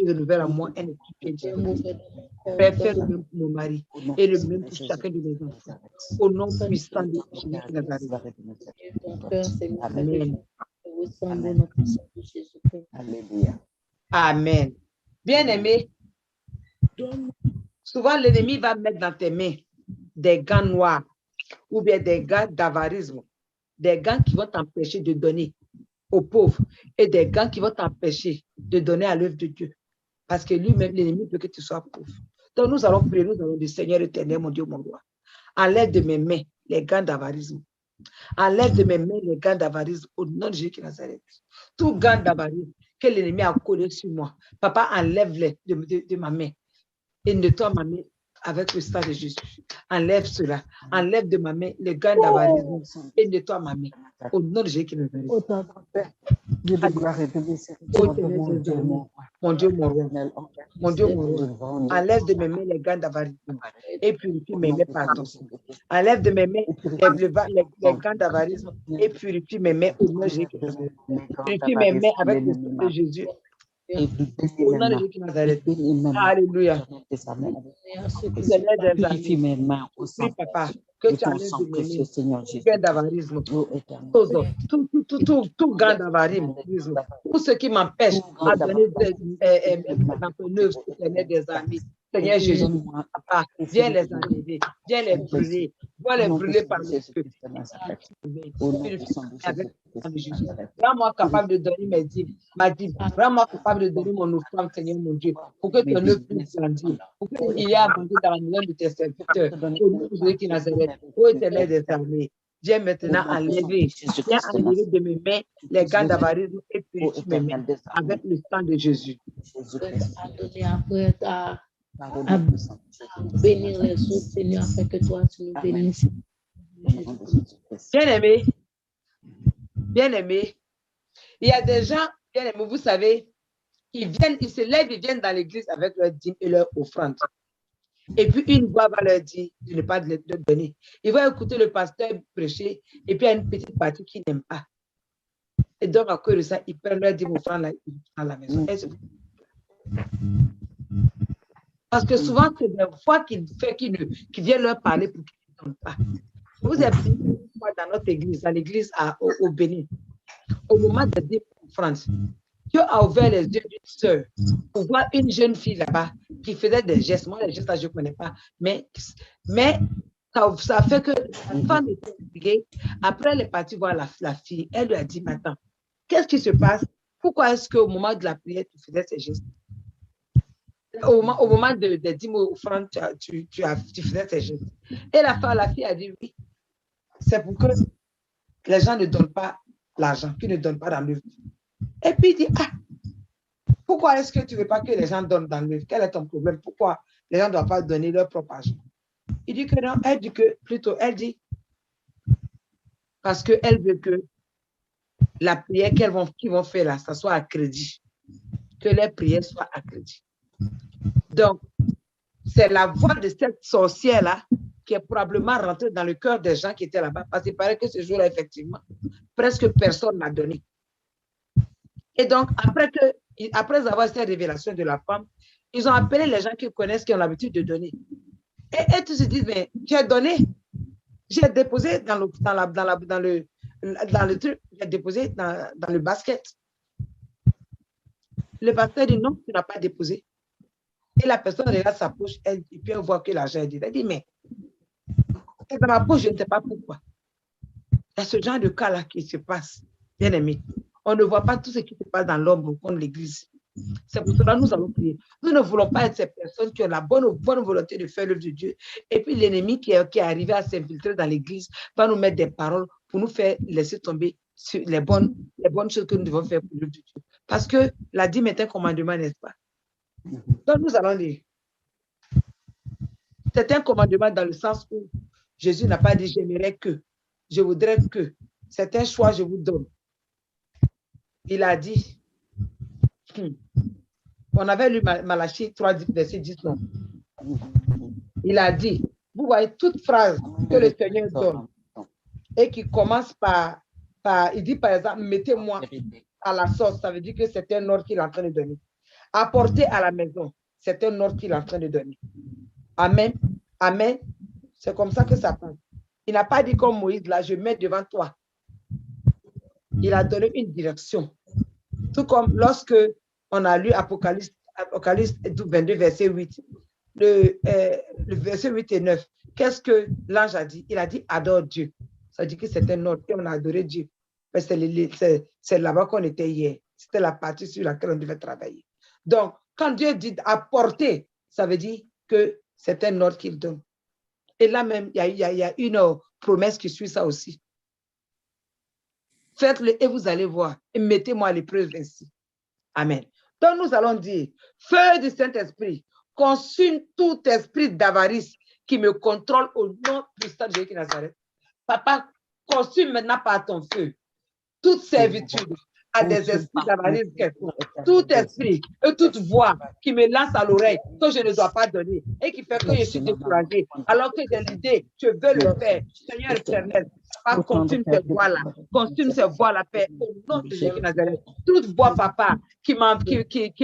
renouvelle en moi un esprit Fais chrétien. mauvais dans mon corps. Fais le même pour mon mari Au nom et le puissant même de pour Jésus chacun de mes de enfants. Nazareth. Au nom Fais puissant de Ton Jésus Père de de Nazareth. Nazareth de Nazareth. ton cœur, Seigneur. Fais Amen. que je ressemble au Amen. nom puissant de Jésus-Christ. Alléluia. Amen. Bien-aimé, souvent l'ennemi va mettre dans tes mains des gants noirs ou bien des gants d'avarisme, des gants qui vont t'empêcher de donner aux pauvres et des gants qui vont t'empêcher de donner à l'œuvre de Dieu. Parce que lui-même, l'ennemi veut que tu sois pauvre. Donc nous allons prier, nous allons dire, Seigneur éternel, mon Dieu, mon roi, enlève de mes mains les gants d'avarisme. Enlève de mes mains les gants d'avarisme au nom de Jésus qui Nazareth. Tout gant d'avarisme que l'ennemi a collé sur moi, papa, enlève-les de ma main et nettoie ma main avec le sang de Jésus. Enlève cela. Enlève de ma main les gants d'avarisme et nettoie ma main au nom de Jésus qui Nazareth. Autant de paix, Dieu de gloire et de miséricorde, mon Dieu, mon roi. Mon Dieu, mon roi. Éternel, Mon Dieu, mon roi. devant nous. Enlève de mes mains les gants d'avarisme et purifie Au mes nom mains, puissant pardon. de Jésus. Enlève de mes mains Et purifie les gants d'avarisme et purifie mes mains au nom de Jésus. Purifie mes mains avec le sang de Jésus et au nom de Jésus qui Nazareth. Alléluia. Purifie mes mains au sang Prie, papa, que de tu ton enlèves sang de mes précieux, mains Seigneur Jésus. tout gain d'avarisme, Ô éternel, tout gain d'avarisme, tout ce qui m'empêche à donner dans ton œuvre éternelle des amis. Seigneur Jésus, papa, viens les enlever, viens les brûler, viens les brûler par le feu. Rends-moi capable de donner mes dîmes, ma dîme. Rends-moi capable de donner mon offrande, Seigneur mon Dieu, pour que ton œuvre puisse grandir, pour qu'il y ait à manger dans la maison de tes serviteurs. Au nom de Jésus qui Nazareth, ô éternel des armées, viens maintenant enlever, viens enlever de mes mains les gants d'avarisme et purifier mes mains avec le sang de Jésus. À donner après à bénir les autres, Seigneur, afin que toi tu nous bénisses. Bien-aimé, bien-aimé, il y a des gens, bien-aimés, vous savez, ils se lèvent, ils viennent dans l'église avec leur dîme et leur offrande. Et puis une voix va leur dire de ne pas le donner. Ils vont écouter le pasteur prêcher et puis il y a une petite partie qu'ils n'aiment pas. Et donc à cause de ça, ils prennent leur dîme offrande à la maison. Parce que souvent, c'est des fois qu'ils viennent leur parler pour qu'ils ne donnent pas. Vous avez vu une fois dans notre église, dans l'église au Bénin, au moment de dire offrande, Dieu a ouvert les yeux d'une sœur pour voir une jeune fille là-bas qui faisait des gestes. Moi, les gestes, je ne connais pas. Mais ça fait que la femme était intriguée. Après, elle est partie voir la fille. Elle lui a dit, maintenant, qu'est-ce qui se passe? Pourquoi est-ce qu'au moment de la prière, tu faisais ces gestes? Au moment de dîmes offrandes, tu faisais ces gestes. Et la fille a dit, oui, c'est pour que les gens ne donnent pas l'argent, qu'ils ne donnent pas dans l'œuvre. Et puis il dit, pourquoi est-ce que tu ne veux pas que les gens donnent dans l'œuvre? Quel est ton problème? Pourquoi les gens ne doivent pas donner leur propre argent? Il dit que non, elle dit, parce qu'elle veut que la prière qu'ils vont faire là, ça soit à crédit. Que les prières soient à crédit. Donc, c'est la voix de cette sorcière-là qui est probablement rentrée dans le cœur des gens qui étaient là-bas. Parce qu'il paraît que ce jour-là, effectivement, presque personne n'a donné. Et donc, après avoir cette révélation de la femme, ils ont appelé les gens qui connaissent, qui ont l'habitude de donner. Et tous se disent, mais tu as donné. J'ai déposé dans le truc, j'ai déposé dans le basket. Le pasteur dit, non, tu n'as pas déposé. Et la personne regarde sa poche, et puis elle voit que l'argent est dit. Elle dit, mais dans ma poche, je ne sais pas pourquoi. Il y a ce genre de cas-là qui se passe, bien aimé. On ne voit pas tout ce qui se passe dans l'ombre contre l'église. C'est pour cela que nous allons prier. Nous ne voulons pas être ces personnes qui ont la bonne volonté de faire l'œuvre de Dieu. Et puis l'ennemi qui est arrivé à s'infiltrer dans l'église va nous mettre des paroles pour nous faire laisser tomber sur les bonnes choses que nous devons faire pour l'œuvre de Dieu. Parce que la dîme est un commandement, n'est-ce pas? Donc nous allons lire. C'est un commandement dans le sens où Jésus n'a pas dit j'aimerais que, je voudrais que. c'est un choix, je vous donne. Il a dit, on avait lu Malachie 3, verset 10, non? Il a dit, vous voyez toute phrase que le Seigneur donne et qui commence par il dit par exemple, mettez-moi à la sauce, ça veut dire que c'est un ordre qu'il est en train de donner. Apportez à la maison, c'est un ordre qu'il est en train de donner. Amen. Amen. C'est comme ça que ça passe. Il n'a pas dit comme Moïse, là, je mets devant toi. Il a donné une direction. Tout comme lorsque on a lu Apocalypse 22, verset 8, le verset 8 et 9, qu'est-ce que l'ange a dit? Il a dit, adore Dieu. Ça dit que c'est un ordre et on a adoré Dieu. C'est là-bas qu'on était hier. C'était la partie sur laquelle on devait travailler. Donc, quand Dieu dit apporter, ça veut dire que c'est un ordre qu'il donne. Et là même, il y a une promesse qui suit ça aussi. Faites-le et vous allez voir. Et mettez-moi à l'épreuve ainsi. Amen. Donc, nous allons dire, feu du Saint-Esprit, consume tout esprit d'avarice qui me contrôle au nom puissant de Jésus de Nazareth. Papa, consume maintenant par ton feu toute servitude à des esprits d'avarice, tout esprit et toute voix qui me lance à l'oreille que je ne dois pas donner et qui fait que je suis découragée alors que j'ai l'idée, je veux le faire. Seigneur éternel, papa, consume ces voix-là, consume ces voix-là, Père, au nom de Jésus de Nazareth. Toute voix, papa, qui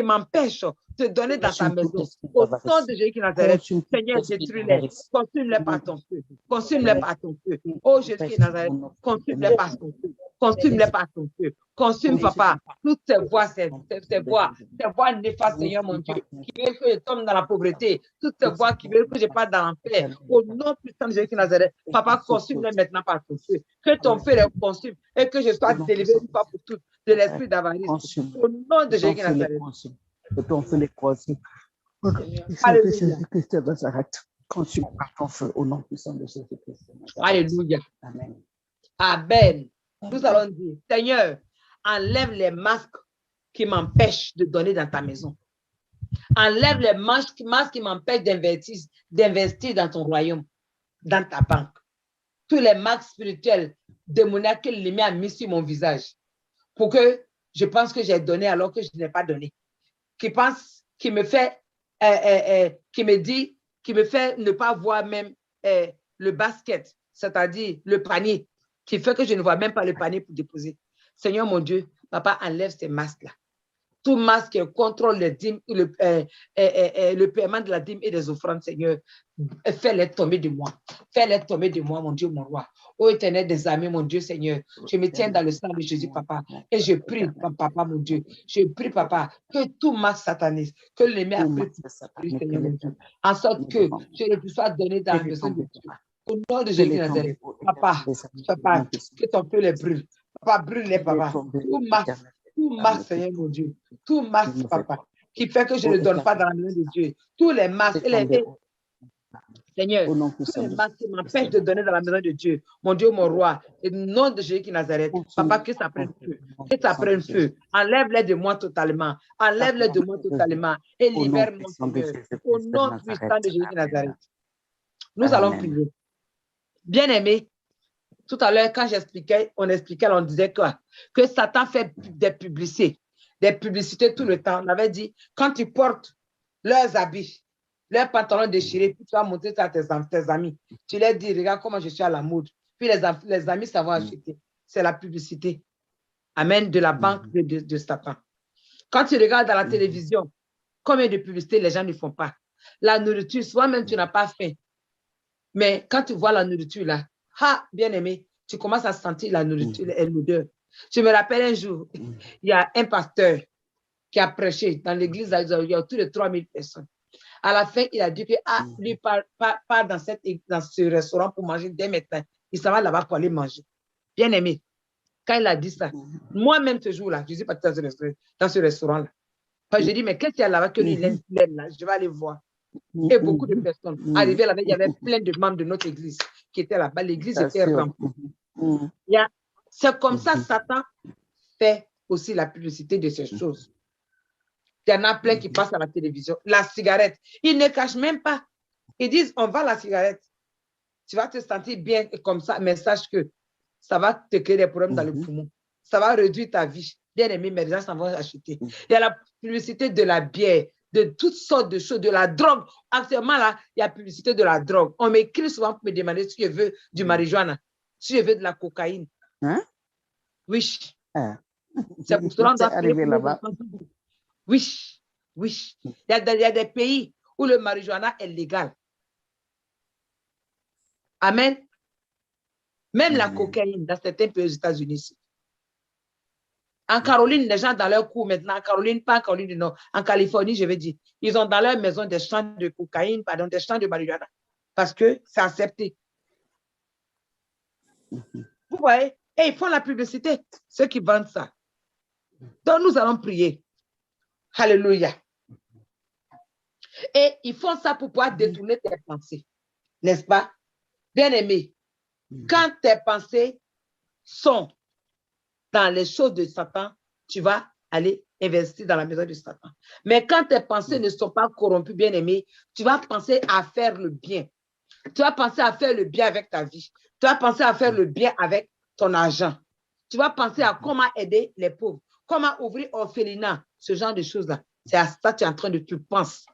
m'empêche de donner dans ta maison, au nom de Jésus de Nazareth, Seigneur, détruis-les, consume-les par ton feu, consume-les par ton feu. Oh Jésus de Nazareth, consume-les par ton feu. Consume-les par ton feu. Consume, papa, toutes ces voix, ces voix néfastes, Seigneur mon Dieu, qui veulent que je tombe dans la pauvreté, toutes ces voix qui veulent que je parte dans l'enfer, au nom puissant de Jésus de Nazareth, papa, consume-les maintenant par ton feu. Que ton feu les consume et que je sois délivré une fois pour toutes de l'esprit d'avarice. Au nom de Jésus de Nazareth. Que ton feu les consume. Alléluia. Jésus-Christ de Nazareth, consume par ton feu au nom puissant de Jésus-Christ. Alléluia. Amen. Amen. Nous allons dire, Seigneur, enlève les masques qui m'empêchent de donner dans ta maison. Enlève les masques qui m'empêchent d'investir dans ton royaume, dans ta banque. Tous les masques spirituels, démoniaques que l'ennemi a mis sur mon visage pour que je pense que j'ai donné alors que je n'ai pas donné. Qui me fait ne pas voir même le basket, c'est-à-dire le panier, qui fait que je ne vois même pas le panier pour déposer. Seigneur mon Dieu, papa, enlève ces masques-là. Tout masque qui contrôle les dîmes, le paiement de la dîme et des offrandes, Seigneur, fais-les tomber de moi. Fais-les tomber de moi, mon Dieu, mon roi. Ô éternel des amis, mon Dieu, Seigneur, je me tiens dans le sang de Jésus, papa, et je prie, papa, mon Dieu, je prie, papa, que tout masque sataniste, que l'ennemi a pris, Seigneur, mon Dieu, en sorte que je ne sois donné dans la maison de Dieu. Au nom de Jésus de Nazareth, papa, que ton feu les brûle. Papa, brûle-les, papa. Tout masque, Seigneur, mon Dieu. Tout masque, papa, qui fait que je ne donne pas dans la maison de Dieu. Tous les masques, Seigneur, tous les masques qui m'empêchent de donner dans la maison de Dieu. Mon Dieu, mon roi, au nom de Jésus de Nazareth, papa, que ça prenne feu. Que ça prenne feu. Enlève-les de moi totalement. Enlève-les de moi totalement. Et libère mon Seigneur. Au nom puissant de Jésus de Nazareth. Nous allons prier. Bien-aimés, tout à l'heure, quand on disait que Satan fait des publicités tout le temps. On avait dit, quand tu portes leurs habits, leurs pantalons déchirés, puis tu vas montrer ça à tes amis. Tu leur dis, regarde comment je suis à la mode. Puis les amis, ça va acheter. C'est la publicité. Amen, de la banque de Satan. Quand tu regardes dans la télévision, combien de publicités les gens ne font pas? La nourriture, soi-même, tu n'as pas faim. Mais quand tu vois la nourriture là, bien aimé, tu commences à sentir la nourriture et l'odeur. Je me rappelle un jour, il y a un pasteur qui a prêché dans l'église, il y a autour de 3000 personnes. À la fin, il a dit que lui part dans ce restaurant pour manger dès maintenant. Il s'en va là-bas pour aller manger. Bien aimé, quand il a dit ça, moi-même ce jour-là, je suis parti dans ce restaurant-là. J'ai dit, mais qu'est-ce qu'il y a là-bas que lui, il aime là? Je vais aller voir. Et beaucoup de personnes. Arrivées là-bas, il y avait plein de membres de notre église qui étaient là-bas. L'église était remplie. C'est comme ça Satan fait aussi la publicité de ces choses. Il y en a plein qui passent à la télévision. La cigarette, ils ne cachent même pas. Ils disent, on vend la cigarette. Tu vas te sentir bien comme ça, mais sache que ça va te créer des problèmes dans le poumon. Ça va réduire ta vie. Bien aimé, mais les gens s'en vont acheter. Il y a la publicité de la bière, de toutes sortes de choses, de la drogue. Actuellement, là, il y a la publicité de la drogue. On m'écrit souvent pour me demander si je veux du marijuana, si je veux de la cocaïne. Hein? Oui. Ah. C'est pour cela qu'on doit arrivé là-bas. Oui, oui. Il y a des pays où le marijuana est légal. Amen. Même la cocaïne dans certains pays aux États-Unis. En Caroline, les gens dans leur cours maintenant, en Caroline, pas en Caroline du Nord, en Californie, je veux dire, ils ont dans leur maison des champs de cocaïne, pardon, des champs de marijuana, parce que c'est accepté. Vous voyez? Et ils font la publicité, ceux qui vendent ça. Donc, nous allons prier. Alléluia. Et ils font ça pour pouvoir détourner tes pensées. N'est-ce pas? Bien-aimé, quand tes pensées sont dans les choses de Satan, tu vas aller investir dans la maison de Satan. Mais quand tes pensées ne sont pas corrompues, bien-aimé, tu vas penser à faire le bien. Tu vas penser à faire le bien avec ta vie. Tu vas penser à faire le bien avec ton argent. Tu vas penser à comment aider les pauvres, comment ouvrir orphelinat, ce genre de choses-là. C'est à ça que tu es en train de te penser.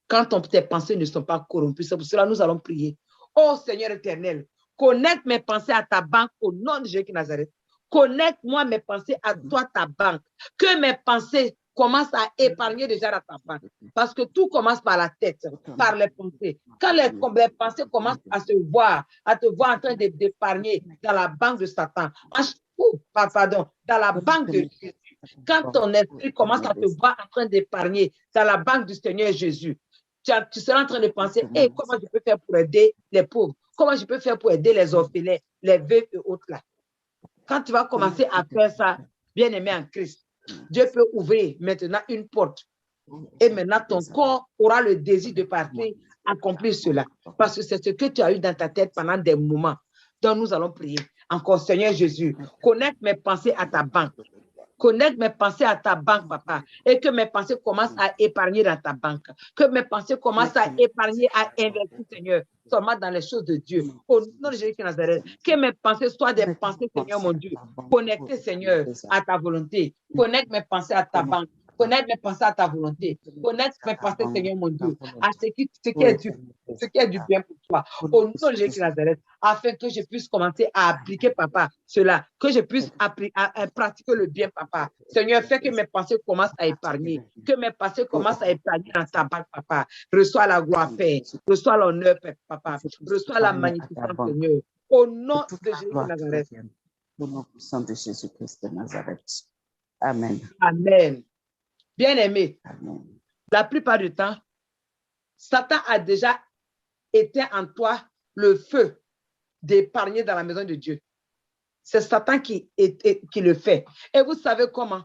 Quand tes pensées ne sont pas corrompues, c'est pour cela que nous allons prier. Oh Seigneur éternel, connecte mes pensées à ta banque au nom de Jésus de Nazareth. Connecte-moi mes pensées à toi, ta banque. Que mes pensées commencent à épargner déjà dans ta banque. Parce que tout commence par la tête, par les pensées. Quand les pensées commencent à te voir en train d'épargner dans la banque de Satan, pardon, dans la banque de Jésus. Quand ton esprit commence à te voir en train d'épargner dans la banque du Seigneur Jésus, tu seras en train de penser, hey, comment je peux faire pour aider les pauvres? Comment je peux faire pour aider les orphelins, les veuves et autres là? Quand tu vas commencer à faire ça, bien-aimé en Christ, Dieu peut ouvrir maintenant une porte. Et maintenant, ton corps aura le désir de partir accomplir cela. Parce que c'est ce que tu as eu dans ta tête pendant des moments. Donc, nous allons prier. Encore, Seigneur Jésus, connecte mes pensées à ta banque. Connecte mes pensées à ta banque, papa, et que mes pensées commencent à épargner dans ta banque. Que mes pensées commencent à épargner, à investir, Seigneur, seulement dans les choses de Dieu. Au nom de Jésus de Nazareth, que mes pensées soient des pensées, Seigneur mon Dieu, connectées, Seigneur, à ta volonté. Connecte mes pensées à ta banque. Connecte mes pensées à ta volonté. Connecte mes pensées, Seigneur mon Dieu, à ce qui est du bien pour toi. Au nom de Jésus de Nazareth, afin que je puisse commencer à appliquer, papa, cela. Que je puisse à pratiquer le bien, papa. Seigneur, fais que mes pensées commencent à épargner. Que mes pensées commencent à épargner dans ta banque, papa. Reçois la gloire, Père. Reçois l'honneur, papa. Reçois la magnificence, Seigneur. Au nom de Jésus de Nazareth. Au nom puissant de Jésus-Christ de Nazareth. Amen. Amen. Bien-aimé, Amen. la plupart du temps, Satan a déjà éteint en toi le feu d'épargner dans la maison de Dieu. C'est Satan qui le fait. Et vous savez comment?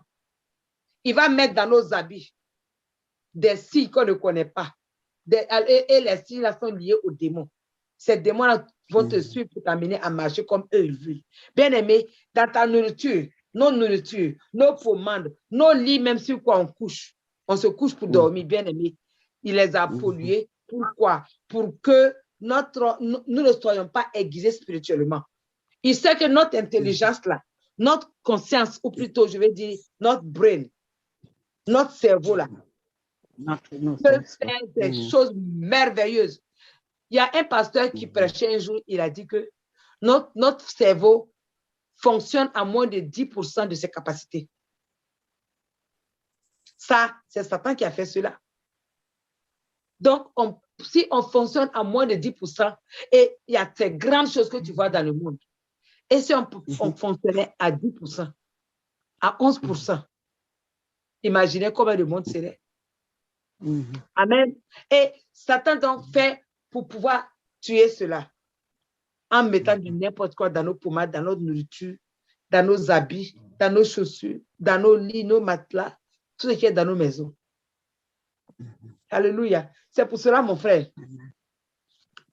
Il va mettre dans nos habits des signes qu'on ne connaît pas. Et les signes là sont liés aux démons. Ces démons-là vont te suivre pour t'amener à marcher comme eux ils veulent. Bien-aimé, dans ta nourriture, nos pommades, nos lits, même sur quoi on se couche pour dormir, bien-aimé. Il les a pollués. Pourquoi? Pour que nous ne soyons pas aiguisés spirituellement. Il sait que notre intelligence là, notre conscience, ou plutôt je vais dire notre brain, notre cerveau là, peut faire des choses merveilleuses. Il y a un pasteur qui prêchait un jour, il a dit que notre cerveau fonctionne à moins de 10% de ses capacités. Ça, c'est Satan qui a fait cela. Donc, si on fonctionne à moins de 10%, et il y a ces grandes choses que tu vois dans le monde, et si on fonctionnait à 10%, à 11%, imaginez combien de monde serait. Amen. Et Satan donc fait pour pouvoir tuer cela en mettant du n'importe quoi dans nos pommades, dans notre nourriture, dans nos habits, dans nos chaussures, dans nos lits, nos matelas, tout ce qui est dans nos maisons. Alléluia. C'est pour cela, mon frère,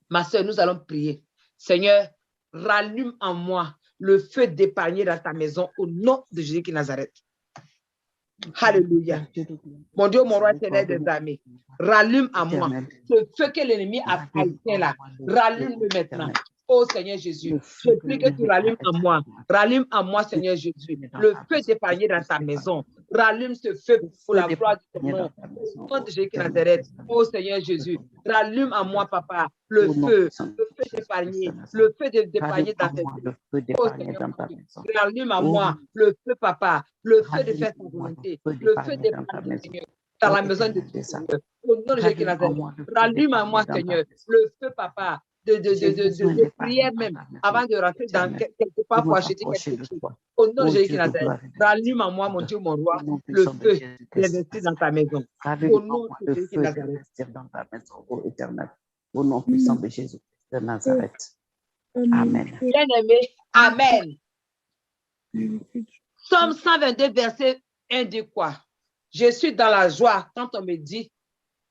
ma soeur, nous allons prier. Seigneur, rallume en moi le feu d'épargner dans ta maison au nom de Jésus de Nazareth. Alléluia. Mon Dieu, mon roi éternel des armées, rallume en moi ce feu que l'ennemi a éteint là. Rallume-le maintenant. Oh Seigneur Jésus, je prie que tu rallumes en moi. Rallume en moi, Seigneur Jésus, le feu d'épargner dans ta maison. Rallume ce feu pour la gloire de ton nom. Au nom de Jésus de Nazareth, oh Seigneur Jésus, rallume en moi, Papa, le feu d'épargner, le feu d'épargner dans tes maisons. Oh Seigneur, rallume en moi le feu, Papa, le feu de faire ta volonté, le feu d'épargner, Seigneur, dans la maison de Dieu, Seigneur. Au nom de Jésus de Nazareth, rallume en moi, Seigneur, le feu, Papa, de prière même, avant de rentrer dans quelque part pour acheter quelque chose. Au nom de Jésus de Nazareth, rallume en moi, mon Dieu, mon roi, le feu d'investir dans ta maison. Au nom de Jésus de Nazareth. Dans ta maison, ô Éternel. Au nom puissant de Jésus de Nazareth. Amen. Bien-aimé, Amen. Psaume 122, verset 1 dit quoi? Je suis dans la joie quand on me dit,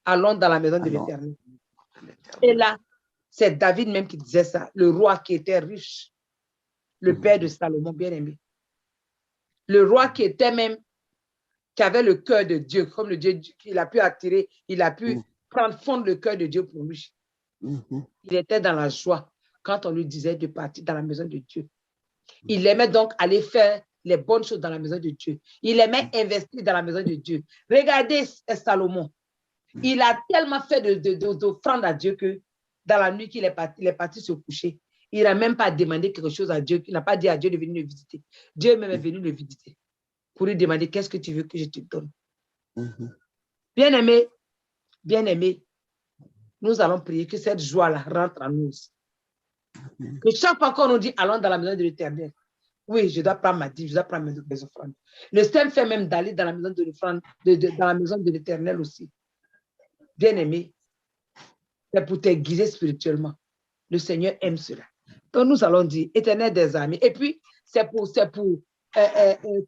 allons dans la maison de l'Éternel. Et là, c'est David même qui disait ça, le roi qui était riche, le père de Salomon, bien-aimé. Le roi qui était même, qui avait le cœur de Dieu, comme le Dieu qu'il a pu attirer, il a pu prendre fond le cœur de Dieu pour lui. Il était dans la joie quand on lui disait de partir dans la maison de Dieu. Il aimait donc aller faire les bonnes choses dans la maison de Dieu. Il aimait investir dans la maison de Dieu. Regardez Salomon. Il a tellement fait d'offrandes à Dieu que dans la nuit qu'il est parti se coucher, il n'a même pas demandé quelque chose à Dieu. Il n'a pas dit à Dieu de venir le visiter. Dieu même est venu le visiter pour lui demander qu'est-ce que tu veux que je te donne. Bien-aimé, bien-aimé, nous allons prier que cette joie-là rentre en nous. Que chaque fois qu'on nous dit allons dans la maison de l'Éternel, oui, je dois prendre ma dîme, je dois prendre mes offrandes. Le Seigneur fait même d'aller dans la maison de l'offrande, dans la maison de l'Éternel aussi. Bien-aimé, c'est pour te guider spirituellement. Le Seigneur aime cela. Donc nous allons dire Éternel des armées. Et puis, c'est pour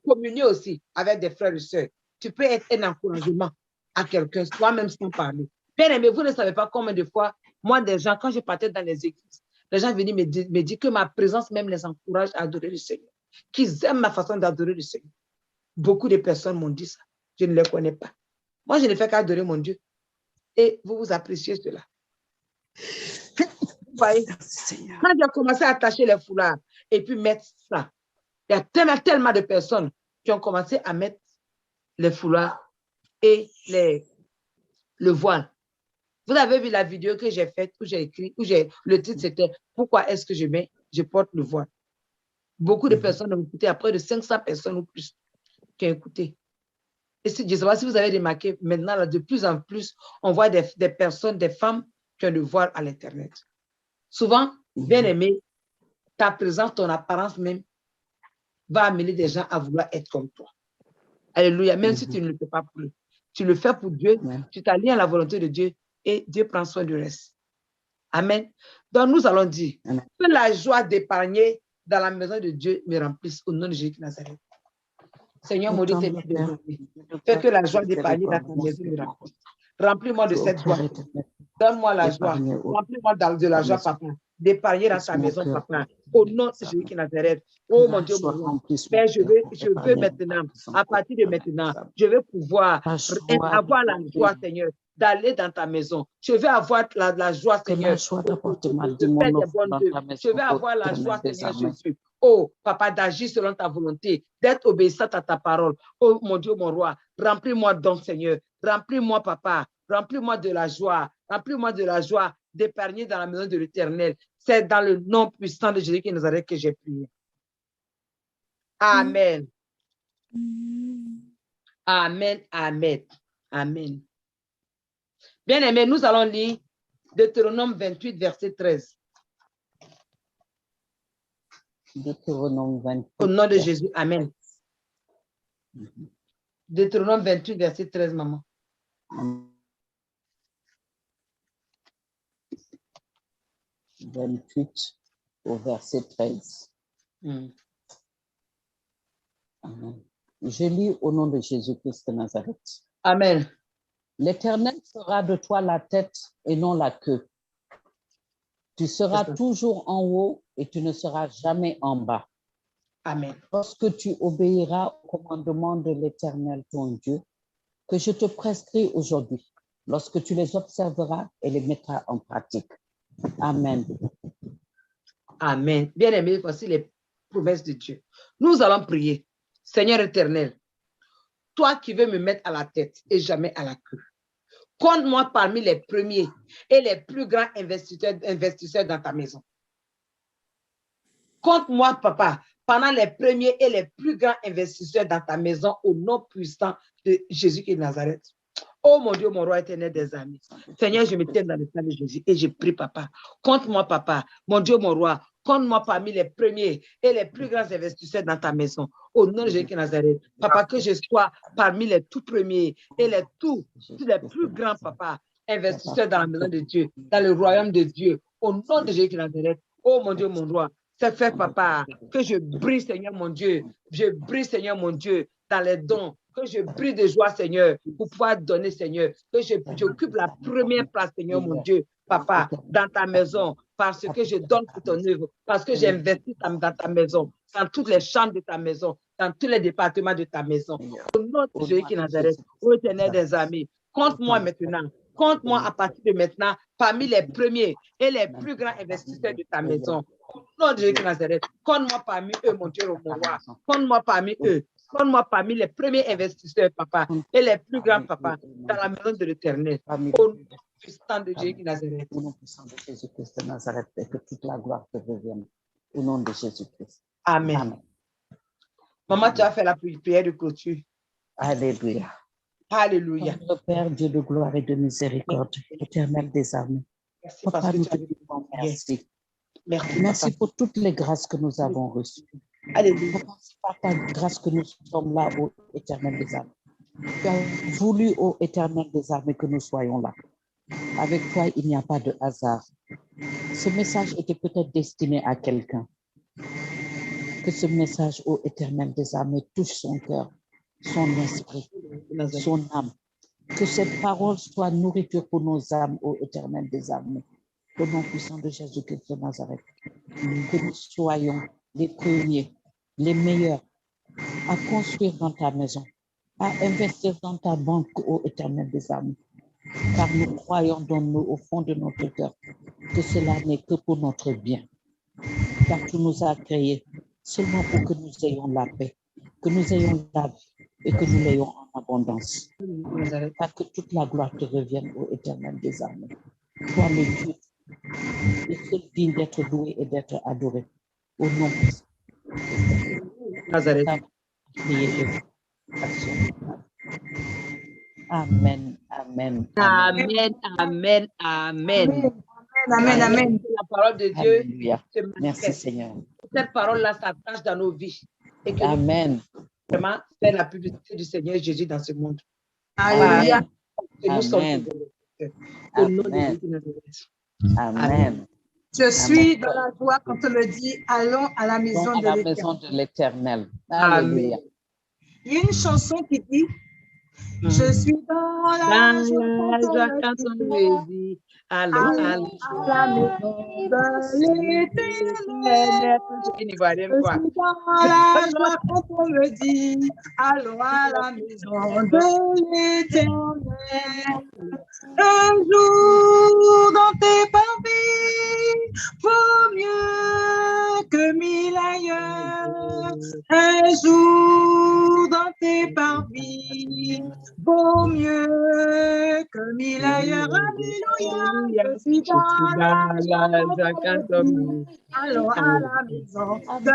communier aussi avec des frères et sœurs. Tu peux être un encouragement à quelqu'un, toi-même sans parler. Bien-aimé, vous ne savez pas combien de fois, moi, des gens, quand je partais dans les églises, les gens venaient me dire que ma présence même les encourage à adorer le Seigneur, qu'ils aiment ma façon d'adorer le Seigneur. Beaucoup de personnes m'ont dit ça. Je ne les connais pas. Moi, je ne fais qu'adorer mon Dieu. Et vous appréciez cela. Vous voyez, quand j'ai commencé à attacher les foulards et puis mettre ça, il y a tellement de personnes qui ont commencé à mettre les foulards et le voile. Vous avez vu la vidéo que j'ai faite où j'ai écrit, le titre c'était « Pourquoi est-ce que je porte le voile ?» Beaucoup de personnes ont écouté, à près de 500 personnes ou plus qui ont écouté. Et je ne sais pas si vous avez remarqué, maintenant, là, de plus en plus, on voit des personnes, des femmes qui ont le voile à l'Internet. Souvent, bien aimé, ta présence, ton apparence même, va amener des gens à vouloir être comme toi. Alléluia, même si tu ne le fais pas pour eux. Tu le fais pour Dieu, tu t'allies à la volonté de Dieu et Dieu prend soin du reste. Amen. Donc, nous allons dire que la joie d'épargner dans la maison de Dieu me remplisse au nom de Jésus de Nazareth. Seigneur, maudit tes mains d'aujourd'hui. Fais que la joie d'épargner dans ta maison me remplisse. Remplis-moi de cette joie. Donne-moi la joie. Remplis-moi de la joie, papa. D'épargner dans ta maison, papa. Au nom de Jésus de Nazareth. Oh mon Dieu, mon roi. Père, je veux maintenant, à partir de maintenant, je veux pouvoir avoir la joie, Seigneur, d'aller dans ta maison. Je veux avoir la joie, Seigneur, de faire des bonnes œuvres. Je veux avoir la joie, Seigneur Jésus. Oh, papa, d'agir selon ta volonté, d'être obéissante à ta parole. Oh, mon Dieu, mon roi, remplis-moi donc, Seigneur. Remplis-moi, papa. Remplis-moi de la joie. Remplis-moi de la joie d'épargner dans la maison de l'Éternel. C'est dans le nom puissant de Jésus qui nous arrête que j'ai prié. Amen. Amen, amen, amen. Bien-aimés, nous allons lire Deutéronome 28, verset 13. Deutéronome 28. Au nom de Jésus, amen. Deutéronome 28, verset 13, maman. 28 au verset 13. Amen. Je lis au nom de Jésus-Christ de Nazareth. Amen. L'Éternel sera de toi la tête et non la queue. Tu seras toujours en haut et tu ne seras jamais en bas. Amen. Lorsque tu obéiras au commandement de l'Éternel ton Dieu, que je te prescris aujourd'hui, lorsque tu les observeras et les mettras en pratique. Amen. Amen. Bien-aimés, voici les promesses de Dieu. Nous allons prier. Seigneur éternel, toi qui veux me mettre à la tête et jamais à la queue, compte-moi parmi les premiers et les plus grands investisseurs dans ta maison. Compte-moi, papa, pendant les premiers et les plus grands investisseurs dans ta maison au nom puissant de Jésus qui est de Nazareth. Oh mon Dieu, mon roi éternel des amis. Seigneur, je me tiens dans le sang de Jésus et je prie, papa. Compte-moi, papa. Mon Dieu, mon roi, compte-moi parmi les premiers et les plus grands investisseurs dans ta maison. Au nom de Jésus qui est de Nazareth. Papa, que je sois parmi les tout premiers et les plus grands, papa, investisseurs dans la maison de Dieu, dans le royaume de Dieu. Au nom de Jésus qui est de Nazareth. Oh mon Dieu, mon roi. C'est fait, papa, que je brille, Seigneur, mon Dieu. Je brille, Seigneur, mon Dieu, dans les dons. Que je brille de joie, Seigneur, pour pouvoir donner, Seigneur. Que j'occupe la première place, Seigneur, mon Dieu, papa, dans ta maison, parce que je donne pour ton œuvre, parce que j'investis dans ta maison, dans toutes les chambres de ta maison, dans tous les départements de ta maison. Au nom de Jésus qui est Nazareth, ô éternel des amis, compte-moi maintenant. Compte-moi à partir de maintenant parmi les premiers et les plus grands investisseurs de ta maison. Au nom de Jésus qui est Nazareth, compte-moi parmi eux, mon Dieu, mon roi. Compte-moi parmi eux. Compte-moi parmi les premiers investisseurs, papa, et les plus grands, papa, dans la maison de l'Éternel. Au nom puissant de Jésus qui est Nazareth. Au nom puissant de Jésus-Christ de Nazareth, et que toute la gloire te revienne. Au nom de Jésus-Christ. Amen. Amen. Maman, tu as fait la prière de clôture. Alléluia. Alléluia. Notre Père, Dieu de gloire et de miséricorde, éternel des armées. Merci Papa, parce que nous tu as te dit disons merci. Merci, Merci papa. pour toutes les grâces que nous avons reçues. Alléluia. Papa, c'est par ta grâce que nous sommes là, ô éternel des armées. Tu as voulu, ô éternel des armées, que nous soyons là. Avec toi, il n'y a pas de hasard. Ce message était peut-être destiné à quelqu'un. Que ce message, ô éternel des armées, touche son cœur, son esprit, son âme. Que cette parole soit nourriture pour nos âmes, ô éternel des armées. Au nom puissant de Jésus-Christ de Nazareth. Que nous soyons les premiers, les meilleurs à construire dans ta maison, à investir dans ta banque, ô éternel des armées. Car nous croyons dans nous, au fond de notre cœur, que cela n'est que pour notre bien. Car tu nous as créés seulement pour que nous ayons la paix, que nous ayons la vie et que nous l'ayons en abondance. Car que toute la gloire te revienne, ô éternel des armées. Toi le Dieu, le seul digne d'être loué et d'être adoré. Au nom de Nazareth. Amen, amen, Amen, amen, amen. Amen, amen. La parole de Dieu Alléluia. se Merci manifeste. Seigneur. Cette parole-là s'attache dans nos vies et que Amen. nous vraiment faire la publicité du Seigneur Jésus dans ce monde. Alléluia. Que nous sommes Amen. au nom de Amen. Jésus de Nazareth. Amen. Je suis dans la joie quand on me dit allons à la maison Donc, de à la l'Éternel. maison de l'Éternel. Amen. Alléluia. Il y a une chanson qui dit je suis dans la joie quand on me dit Allons allons à la maison de l'Éternel. Je suis dans la joie quand on me dit allons à la maison de l'Éternel. Un jour dans tes parvis vaut mieux que 1000 ailleurs. Un jour dans tes parvis vaut mieux que 1000 ailleurs. Alléluia. Je suis dans la joie quand on me dit allons à la maison de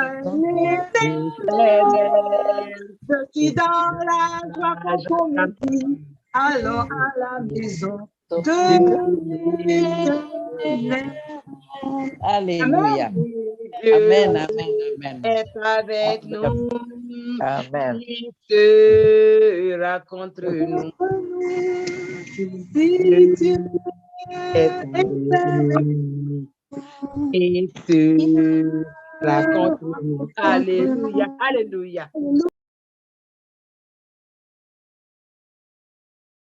l'Éternel. Je suis dans la joie quand on me dit allons à la maison de l'Éternel. Alléluia. Dieu Amen, amen, amen. est avec nous. Amen. Il sera contre nous. Si Dieu Est avec nous. Il sera contre nous. Alléluia, alléluia.